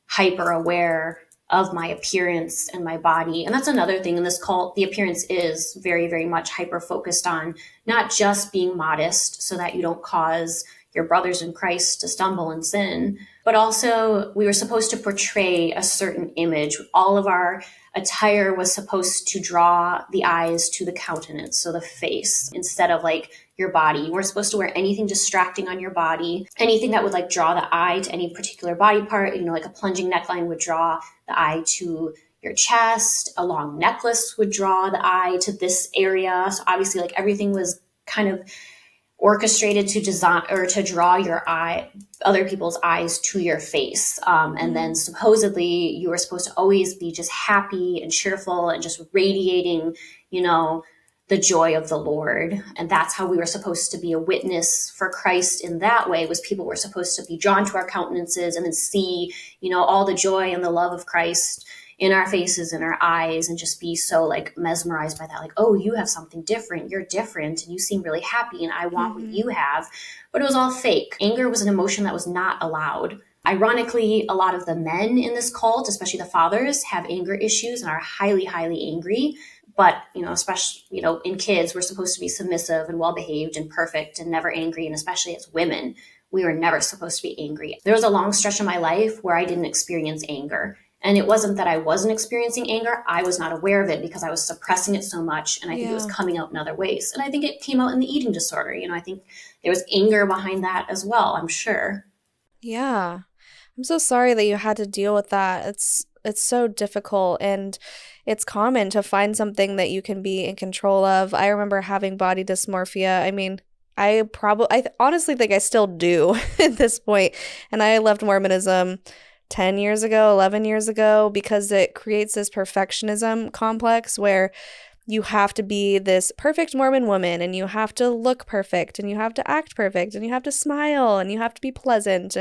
hyper aware of my appearance and my body. And that's another thing in this cult. The appearance is very, very much hyper focused on not just being modest so that you don't cause your brothers in Christ to stumble and sin, but also we were supposed to portray a certain image. All of our attire was supposed to draw the eyes to the countenance, so the face, instead of like your body. You weren't supposed to wear anything distracting on your body, anything that would like draw the eye to any particular body part. You know, like a plunging neckline would draw the eye to your chest. A long necklace would draw the eye to this area. So obviously like everything was kind of orchestrated to design or to draw your eye, other people's eyes to your face. And then supposedly you were supposed to always be just happy and cheerful and just radiating, you know, the joy of the Lord. And that's how we were supposed to be a witness for Christ in that way, was people were supposed to be drawn to our countenances and then see, you know, all the joy and the love of Christ in our faces and our eyes, and just be so like mesmerized by that. Like, oh, you have something different. You're different and you seem really happy and I want what you have. But it was all fake. Anger was an emotion that was not allowed. Ironically, a lot of the men in this cult, especially the fathers, have anger issues and are highly, highly angry. But, especially, in kids, we're supposed to be submissive and well-behaved and perfect and never angry. And especially as women, we were never supposed to be angry. There was a long stretch of my life where I didn't experience anger. And it wasn't that I wasn't experiencing anger. I was not aware of it because I was suppressing it so much. And I think it was coming out in other ways. And I think it came out in the eating disorder. I think there was anger behind that as well, I'm sure. Yeah. I'm so sorry that you had to deal with that. It's so difficult, and it's common to find something that you can be in control of. I remember having body dysmorphia. I mean, I honestly think I still do at this point. And I left Mormonism 10 years ago, 11 years ago, because it creates this perfectionism complex where you have to be this perfect Mormon woman, and you have to look perfect, and you have to act perfect, and you have to smile, and you have to be pleasant,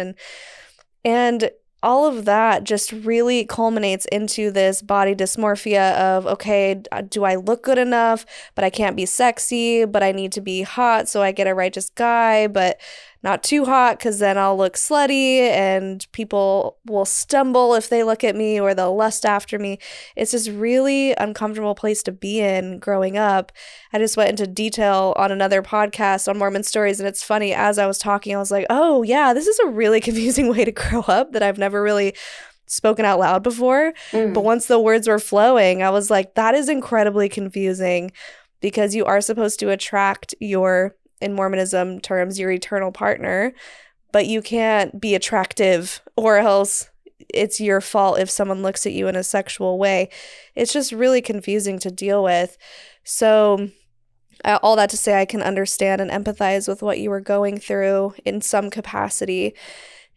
and all of that just really culminates into this body dysmorphia of, okay, do I look good enough? But I can't be sexy, but I need to be hot so I get a righteous guy, but not too hot because then I'll look slutty and people will stumble if they look at me or they'll lust after me. It's this really uncomfortable place to be in growing up. I just went into detail on another podcast on Mormon stories, and it's funny, as I was talking, I was like, oh yeah, this is a really confusing way to grow up that I've never really spoken out loud before. But once the words were flowing, I was like, that is incredibly confusing, because you are supposed to attract in Mormonism terms, your eternal partner, but you can't be attractive, or else it's your fault if someone looks at you in a sexual way. It's just really confusing to deal with. So all that to say, I can understand and empathize with what you were going through in some capacity.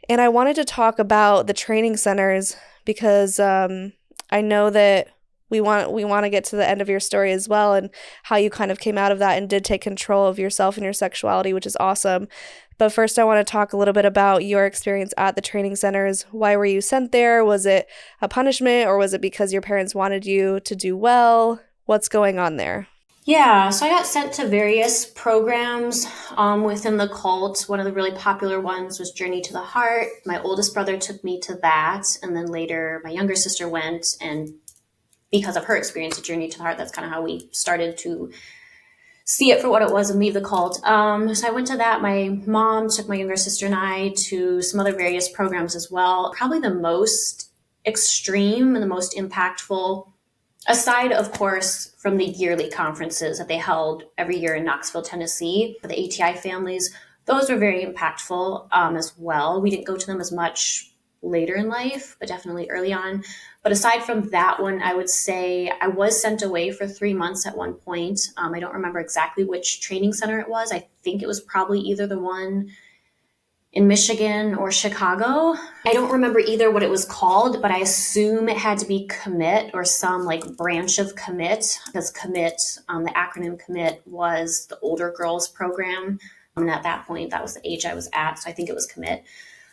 And I wanted to talk about the training centers because I know that we want to get to the end of your story as well, and how you kind of came out of that and did take control of yourself and your sexuality, which is awesome. But first, I want to talk a little bit about your experience at the training centers. Why were you sent there? Was it a punishment, or was it because your parents wanted you to do well? What's going on there? Yeah, so I got sent to various programs within the cult. One of the really popular ones was Journey to the Heart. My oldest brother took me to that, and then later my younger sister went, and because of her experience at Journey to the Heart, that's kind of how we started to see it for what it was and leave the cult. So I went to that. My mom took my younger sister and I to some other various programs as well. Probably the most extreme and the most impactful, aside, of course, from the yearly conferences that they held every year in Knoxville, Tennessee, for the ATI families, those were very impactful as well. We didn't go to them as much later in life, but definitely early on. But aside from that one, I would say I was sent away for 3 months at one point. I don't remember exactly which training center it was. I think it was probably either the one in Michigan or Chicago. I don't remember either what it was called, but I assume it had to be Commit or some like branch of Commit, because Commit, the acronym Commit, was the older girls program. And at that point, that was the age I was at. So I think it was Commit.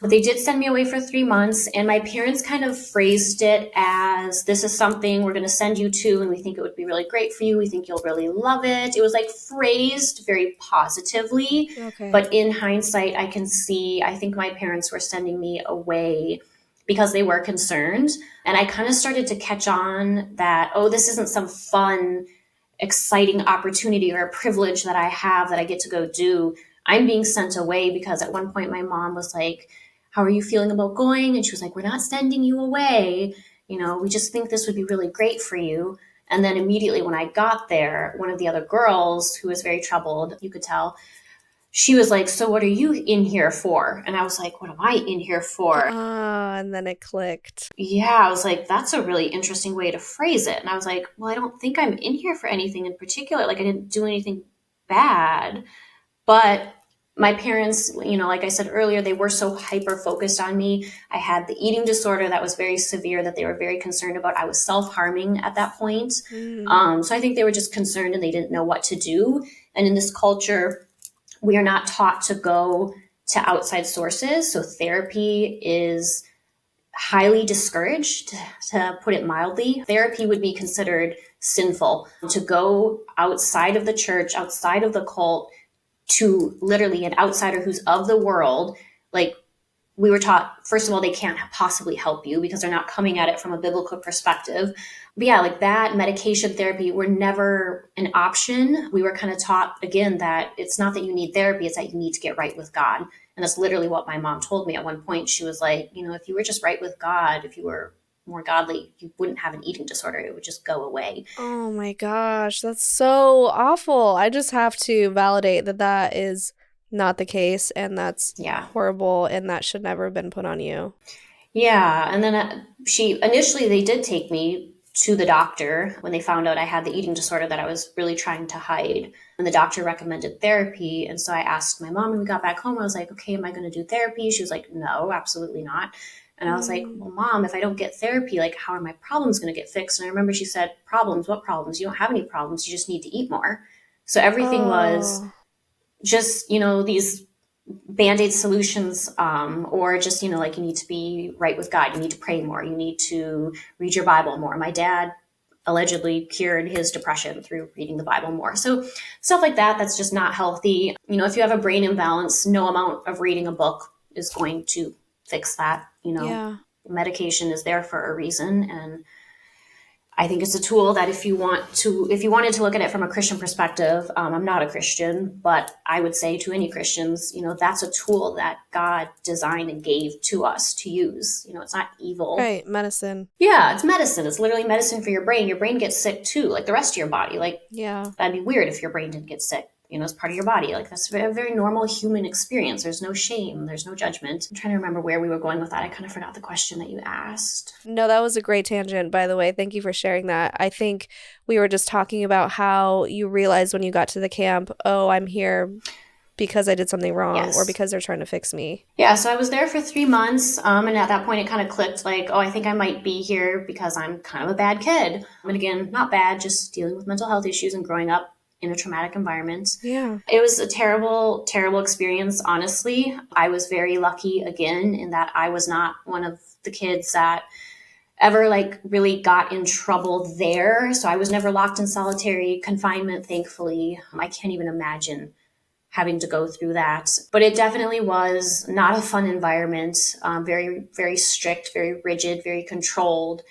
But they did send me away for 3 months, and my parents kind of phrased it as, this is something we're going to send you to, and we think it would be really great for you. We think you'll really love it. It was like phrased very positively. Okay. But in hindsight, I think my parents were sending me away because they were concerned. And I kind of started to catch on that, oh, this isn't some fun, exciting opportunity or a privilege that I have that I get to go do. I'm being sent away because at one point my mom was like, how are you feeling about going? And she was like, we're not sending you away. We just think this would be really great for you. And then immediately when I got there, one of the other girls, who was very troubled, you could tell, she was like, so what are you in here for? And I was like, what am I in here for? And then it clicked. Yeah, I was like, that's a really interesting way to phrase it. And I was like, well, I don't think I'm in here for anything in particular. Like, I didn't do anything bad. But my parents, like I said earlier, they were so hyper focused on me. I had the eating disorder that was very severe that they were very concerned about. I was self-harming at that point. So I think they were just concerned and they didn't know what to do. And in this culture, we are not taught to go to outside sources. So therapy is highly discouraged, to put it mildly. Therapy would be considered sinful. To go outside of the church, outside of the cult, to literally an outsider who's of the world, like we were taught, first of all, they can't possibly help you because they're not coming at it from a biblical perspective. But yeah, like that medication therapy were never an option. We were kind of taught, again, that it's not that you need therapy, it's that you need to get right with God. And that's literally what my mom told me at one point. She was like, if you were just right with God, if you were more godly, you wouldn't have an eating disorder. It would just go away. Oh my gosh, that's so awful. I just have to validate that that is not the case, and that's horrible, and that should never have been put on you. Yeah. And then initially they did take me to the doctor when they found out I had the eating disorder that I was really trying to hide. And the doctor recommended therapy. And so I asked my mom when we got back home, I was like, okay, am I going to do therapy? She was like, no, absolutely not. And I was like, well, Mom, if I don't get therapy, like, how are my problems going to get fixed? And I remember she said, problems? What problems? You don't have any problems. You just need to eat more. So everything was just, these Band-Aid solutions, or just, like, you need to be right with God. You need to pray more. You need to read your Bible more. My dad allegedly cured his depression through reading the Bible more. So stuff like that, that's just not healthy. If you have a brain imbalance, no amount of reading a book is going to fix that. Medication is there for a reason. And I think it's a tool that if you wanted to look at it from a Christian perspective, I'm not a Christian, but I would say to any Christians, that's a tool that God designed and gave to us to use. It's not evil. Right. Medicine. Yeah, it's medicine. It's literally medicine for your brain. Your brain gets sick too, like the rest of your body. Like, that'd be weird if your brain didn't get sick. As part of your body. Like, that's a very normal human experience. There's no shame. There's no judgment. I'm trying to remember where we were going with that. I kind of forgot the question that you asked. No, that was a great tangent, by the way. Thank you for sharing that. I think we were just talking about how you realized when you got to the camp, oh, I'm here because I did something wrong, or because they're trying to fix me. Yeah, so I was there for 3 months. And at that point, it kind of clicked like, oh, I think I might be here because I'm kind of a bad kid. And again, not bad, just dealing with mental health issues and growing up in a traumatic environment. Yeah. It was a terrible, terrible experience, honestly. I was very lucky, again, in that I was not one of the kids that ever really got in trouble there. So I was never locked in solitary confinement, thankfully. I can't even imagine having to go through that. But it definitely was not a fun environment. Very, very strict, very rigid, very controlled.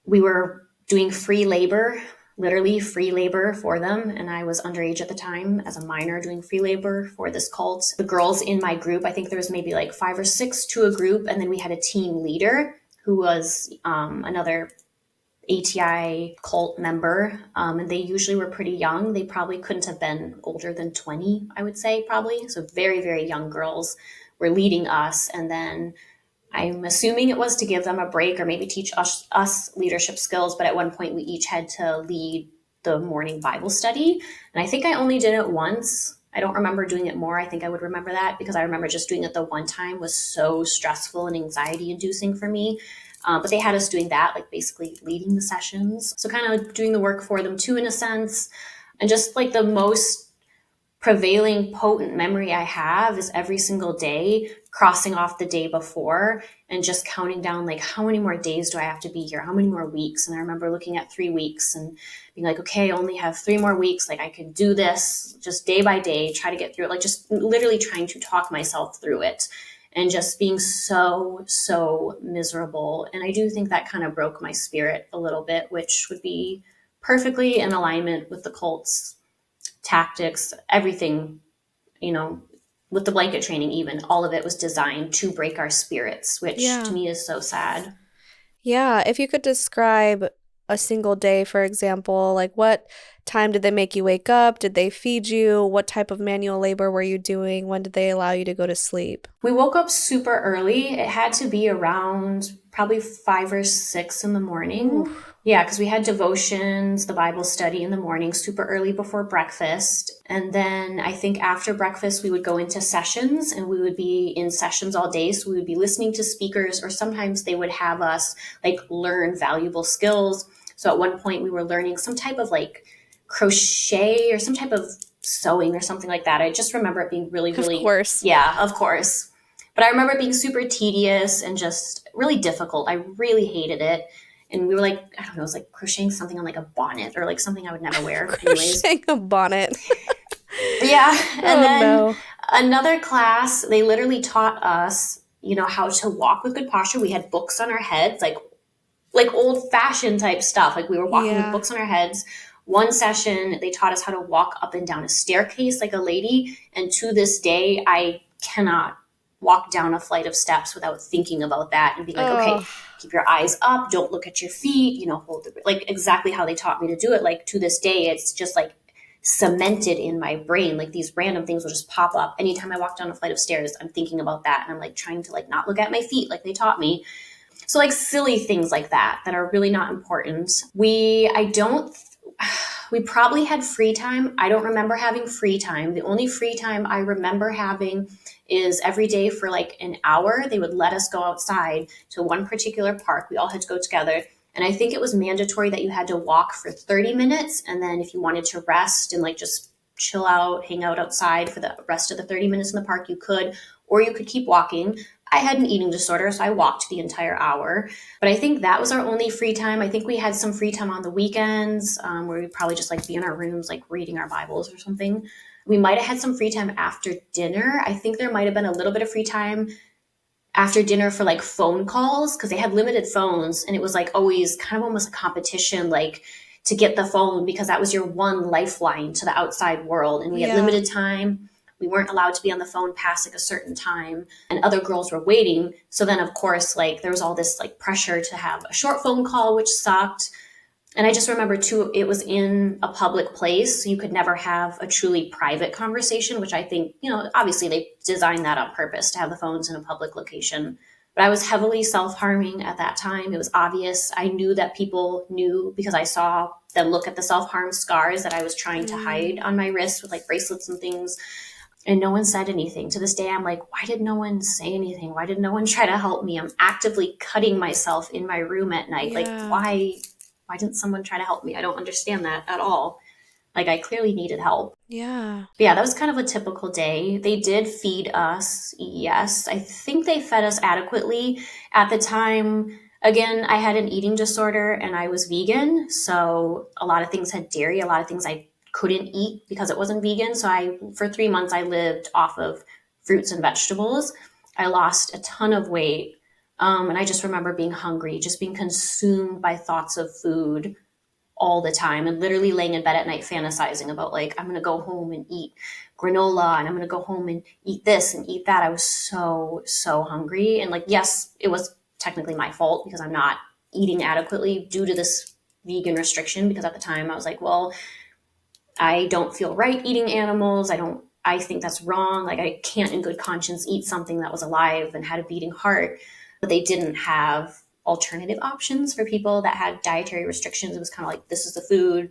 We were doing free labor, literally free labor for them. And I was underage at the time as a minor doing free labor for this cult. The girls in my group, I think there was maybe 5 or 6 to a group. And then we had a team leader who was another ATI cult member. And they usually were pretty young. They probably couldn't have been older than 20, I would say, probably. So very, very young girls were leading us. And then I'm assuming it was to give them a break or maybe teach us leadership skills. But at one point, we each had to lead the morning Bible study. And I think I only did it once. I don't remember doing it more. I think I would remember that because I remember just doing it the one time was so stressful and anxiety inducing for me. But they had us doing that, basically leading the sessions. So kind of doing the work for them too, in a sense. And just the most prevailing potent memory I have is every single day crossing off the day before and just counting down how many more days do I have to be here? How many more weeks? And I remember looking at 3 weeks and being okay, I only have 3 more weeks. I could do this just day by day, try to get through it, just literally trying to talk myself through it and just being so, so miserable. And I do think that kind of broke my spirit a little bit, which would be perfectly in alignment with the cult's tactics, everything, with the blanket training, even all of it was designed to break our spirits, which to me is so sad. Yeah. If you could describe a single day, for example, what time did they make you wake up? Did they feed you? What type of manual labor were you doing? When did they allow you to go to sleep? We woke up super early. It had to be around probably 5 or 6 in the morning. Oof. Yeah, because we had devotions, the Bible study in the morning, super early before breakfast. And then I think after breakfast, we would go into sessions and we would be in sessions all day. So we would be listening to speakers, or sometimes they would have us learn valuable skills. So at one point we were learning some type of crochet or some type of sewing or something like that. I just remember it being really, really, of course. Yeah, of course. But I remember it being super tedious and just really difficult. I really hated it. And we were I don't know, it was crocheting something on a bonnet or something I would never wear. Crocheting a bonnet. Yeah. And then another class, they literally taught us how to walk with good posture. We had books on our heads, like old fashioned type stuff. Like we were walking with Yeah. books on our heads. One session, they taught us how to walk up and down a staircase like a lady. And to this day, I cannot walk down a flight of steps without thinking about that and being like, okay, keep your eyes up. Don't look at your feet, hold like exactly how they taught me to do it. Like to this day, it's just like cemented in my brain. Like these random things will just pop up. Anytime I walk down a flight of stairs, I'm thinking about that. And I'm like trying to like not look at my feet like they taught me. So like silly things like that are really not important. We probably had free time. I don't remember having free time. The only free time I remember having is every day for like an hour. They would let us go outside to one particular park. We all had to go together. And I think it was mandatory that you had to walk for 30 minutes. And then if you wanted to rest and like just chill out, hang out outside for the rest of the 30 minutes in the park, you could, or you could keep walking. I had an eating disorder, so I walked the entire hour. But I think that was our only free time. I think we had some free time on the weekends where we'd probably just like be in our rooms, like reading our Bibles or something. We might have had some free time after dinner. I think there might have been a little bit of free time after dinner for like phone calls because they had limited phones. And it was like always kind of almost a competition, like to get the phone because that was your one lifeline to the outside world. And we had limited time. We weren't allowed to be on the phone past like a certain time and other girls were waiting. So then of course, like there was all this like pressure to have a short phone call, which sucked. And I just remember too, it was in a public place. So you could never have a truly private conversation, which I think, obviously they designed that on purpose to have the phones in a public location. But I was heavily self-harming at that time. It was obvious. I knew that people knew because I saw them look at the self-harm scars that I was trying to hide on my wrist with like bracelets and things. And no one said anything. To this day, I'm like, why did no one say anything? Why did no one try to help me? I'm actively cutting myself in my room at night. Like, why didn't someone try to help me? I don't understand that at all. Like, I clearly needed help. Yeah. But yeah, that was kind of a typical day. They did feed us. Yes. I think they fed us adequately. At the time, again, I had an eating disorder and I was vegan. So a lot of things had dairy, a lot of things I couldn't eat because it wasn't vegan. So for 3 months, I lived off of fruits and vegetables. I lost a ton of weight. And I just remember being hungry, just being consumed by thoughts of food all the time and literally laying in bed at night fantasizing about like, I'm going to go home and eat granola and I'm going to go home and eat this and eat that. I was so, so hungry. And like, yes, it was technically my fault because I'm not eating adequately due to this vegan restriction. Because at the time I was like, well, I don't feel right eating animals. I think that's wrong. Like I can't in good conscience eat something that was alive and had a beating heart. But they didn't have alternative options for people that had dietary restrictions. It was kind of like, this is the food.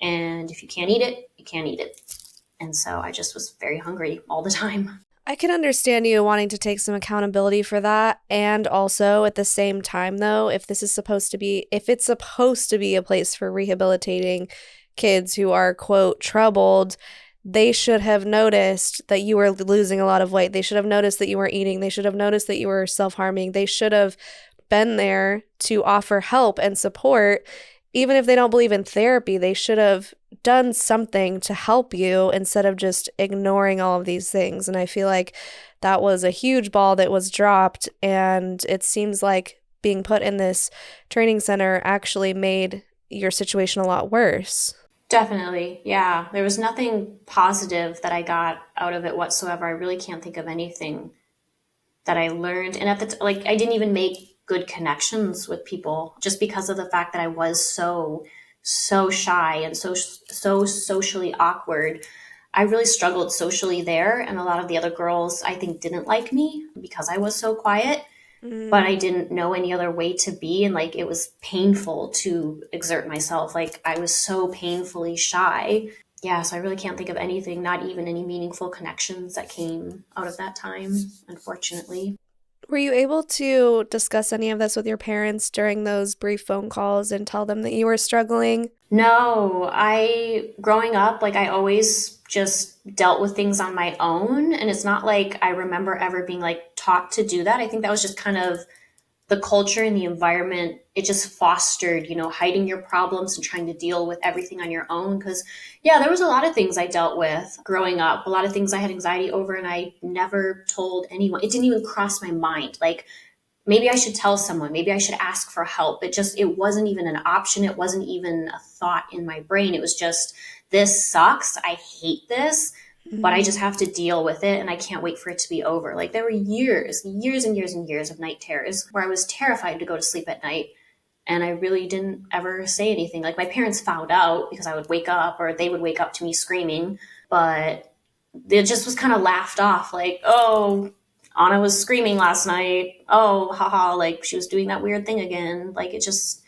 And if you can't eat it, you can't eat it. And so I just was very hungry all the time. I can understand you wanting to take some accountability for that. And also at the same time, though, if it's supposed to be a place for rehabilitating kids who are, quote, troubled, they should have noticed that you were losing a lot of weight. They should have noticed that you were eating. They should have noticed that you were self-harming. They should have been there to offer help and support. Even if they don't believe in therapy, they should have done something to help you instead of just ignoring all of these things. And I feel like that was a huge ball that was dropped. And it seems like being put in this training center actually made your situation a lot worse. Definitely. Yeah. There was nothing positive that I got out of it whatsoever. I really can't think of anything that I learned. And at the I didn't even make good connections with people just because of the fact that I was so shy and so socially awkward. I really struggled socially there. And a lot of the other girls, I think, didn't like me because I was so quiet. But I didn't know any other way to be. And like, it was painful to exert myself. Like I was so painfully shy. Yeah. So I really can't think of anything, not even any meaningful connections that came out of that time, unfortunately. Were you able to discuss any of this with your parents during those brief phone calls and tell them that you were struggling? No, growing up, like I always just dealt with things on my own. And it's not like I remember ever being like taught to do that. I think that was just kind of the culture and the environment, it just fostered, hiding your problems and trying to deal with everything on your own. Because, yeah, there was a lot of things I dealt with growing up, a lot of things I had anxiety over, and I never told anyone. It didn't even cross my mind. Like, maybe I should tell someone, maybe I should ask for help. It wasn't even an option. It wasn't even a thought in my brain. It was just, this sucks. I hate this, but I just have to deal with it, and I can't wait for it to be over. Like, there were years and years and years of night terrors where I was terrified to go to sleep at night, and I really didn't ever say anything. Like, my parents found out because I would wake up, or they would wake up to me screaming, but it just was kind of laughed off. Like, oh, Anna was screaming last night. Oh, haha, like she was doing that weird thing again. Like, it just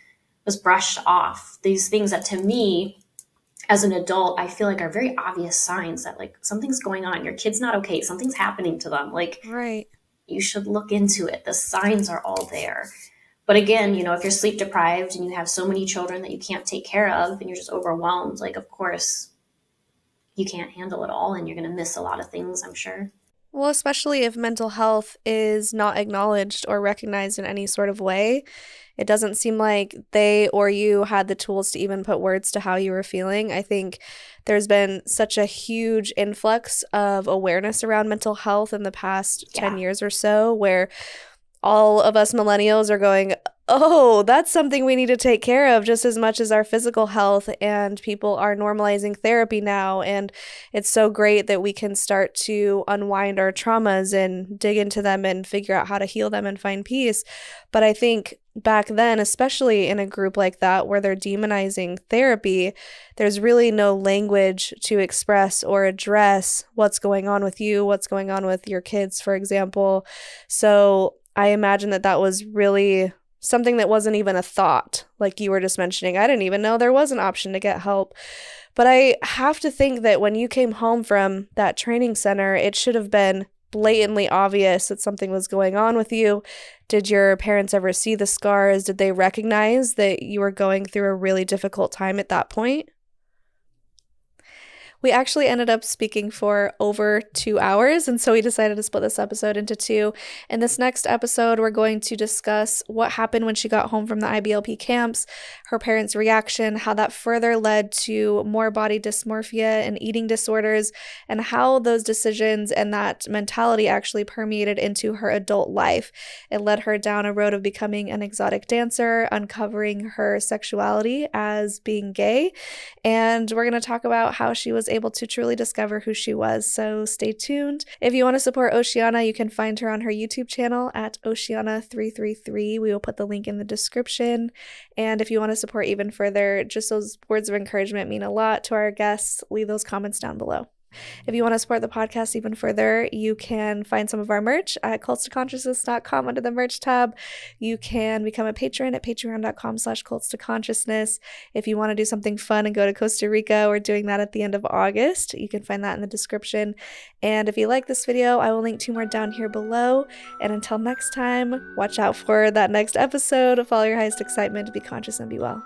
was brushed off. These things that, to me, as an adult, I feel like are very obvious signs that, like, something's going on. Your kid's not okay. Something's happening to them. Like, Right. you should look into it. The signs are all there. But again, if you're sleep deprived and you have so many children that you can't take care of and you're just overwhelmed, like, of course, you can't handle it all, and you're going to miss a lot of things, I'm sure. Well, especially if mental health is not acknowledged or recognized in any sort of way. It doesn't seem like they or you had the tools to even put words to how you were feeling. I think there's been such a huge influx of awareness around mental health in the past 10 years or so, where all of us millennials are going, oh, that's something we need to take care of just as much as our physical health. And people are normalizing therapy now. And it's so great that we can start to unwind our traumas and dig into them and figure out how to heal them and find peace. But I think back then, especially in a group like that where they're demonizing therapy, there's really no language to express or address what's going on with you, what's going on with your kids, for example. So I imagine that was really something that wasn't even a thought, like you were just mentioning. I didn't even know there was an option to get help. But I have to think that when you came home from that training center, it should have been blatantly obvious that something was going on with you. Did your parents ever see the scars? Did they recognize that you were going through a really difficult time at that point? We actually ended up speaking for over 2 hours, and so we decided to split this episode into 2. In this next episode, we're going to discuss what happened when she got home from the IBLP camps, her parents' reaction, how that further led to more body dysmorphia and eating disorders, and how those decisions and that mentality actually permeated into her adult life. It led her down a road of becoming an exotic dancer, uncovering her sexuality as being gay, and we're going to talk about how she was able to truly discover who she was. So stay tuned. If you want to support Oceana, you can find her on her YouTube channel at Oceana333. We will put the link in the description. And if you want to support even further, just those words of encouragement mean a lot to our guests. Leave those comments down below. If you want to support the podcast even further, you can find some of our merch at cultstoconsciousness.com under the merch tab. You can become a patron at patreon.com/cultstoconsciousness. If you want to do something fun and go to Costa Rica, we're doing that at the end of August. You can find that in the description. And if you like this video, I will link 2 more down here below. And until next time, watch out for that next episode. Follow your highest excitement, be conscious and be well.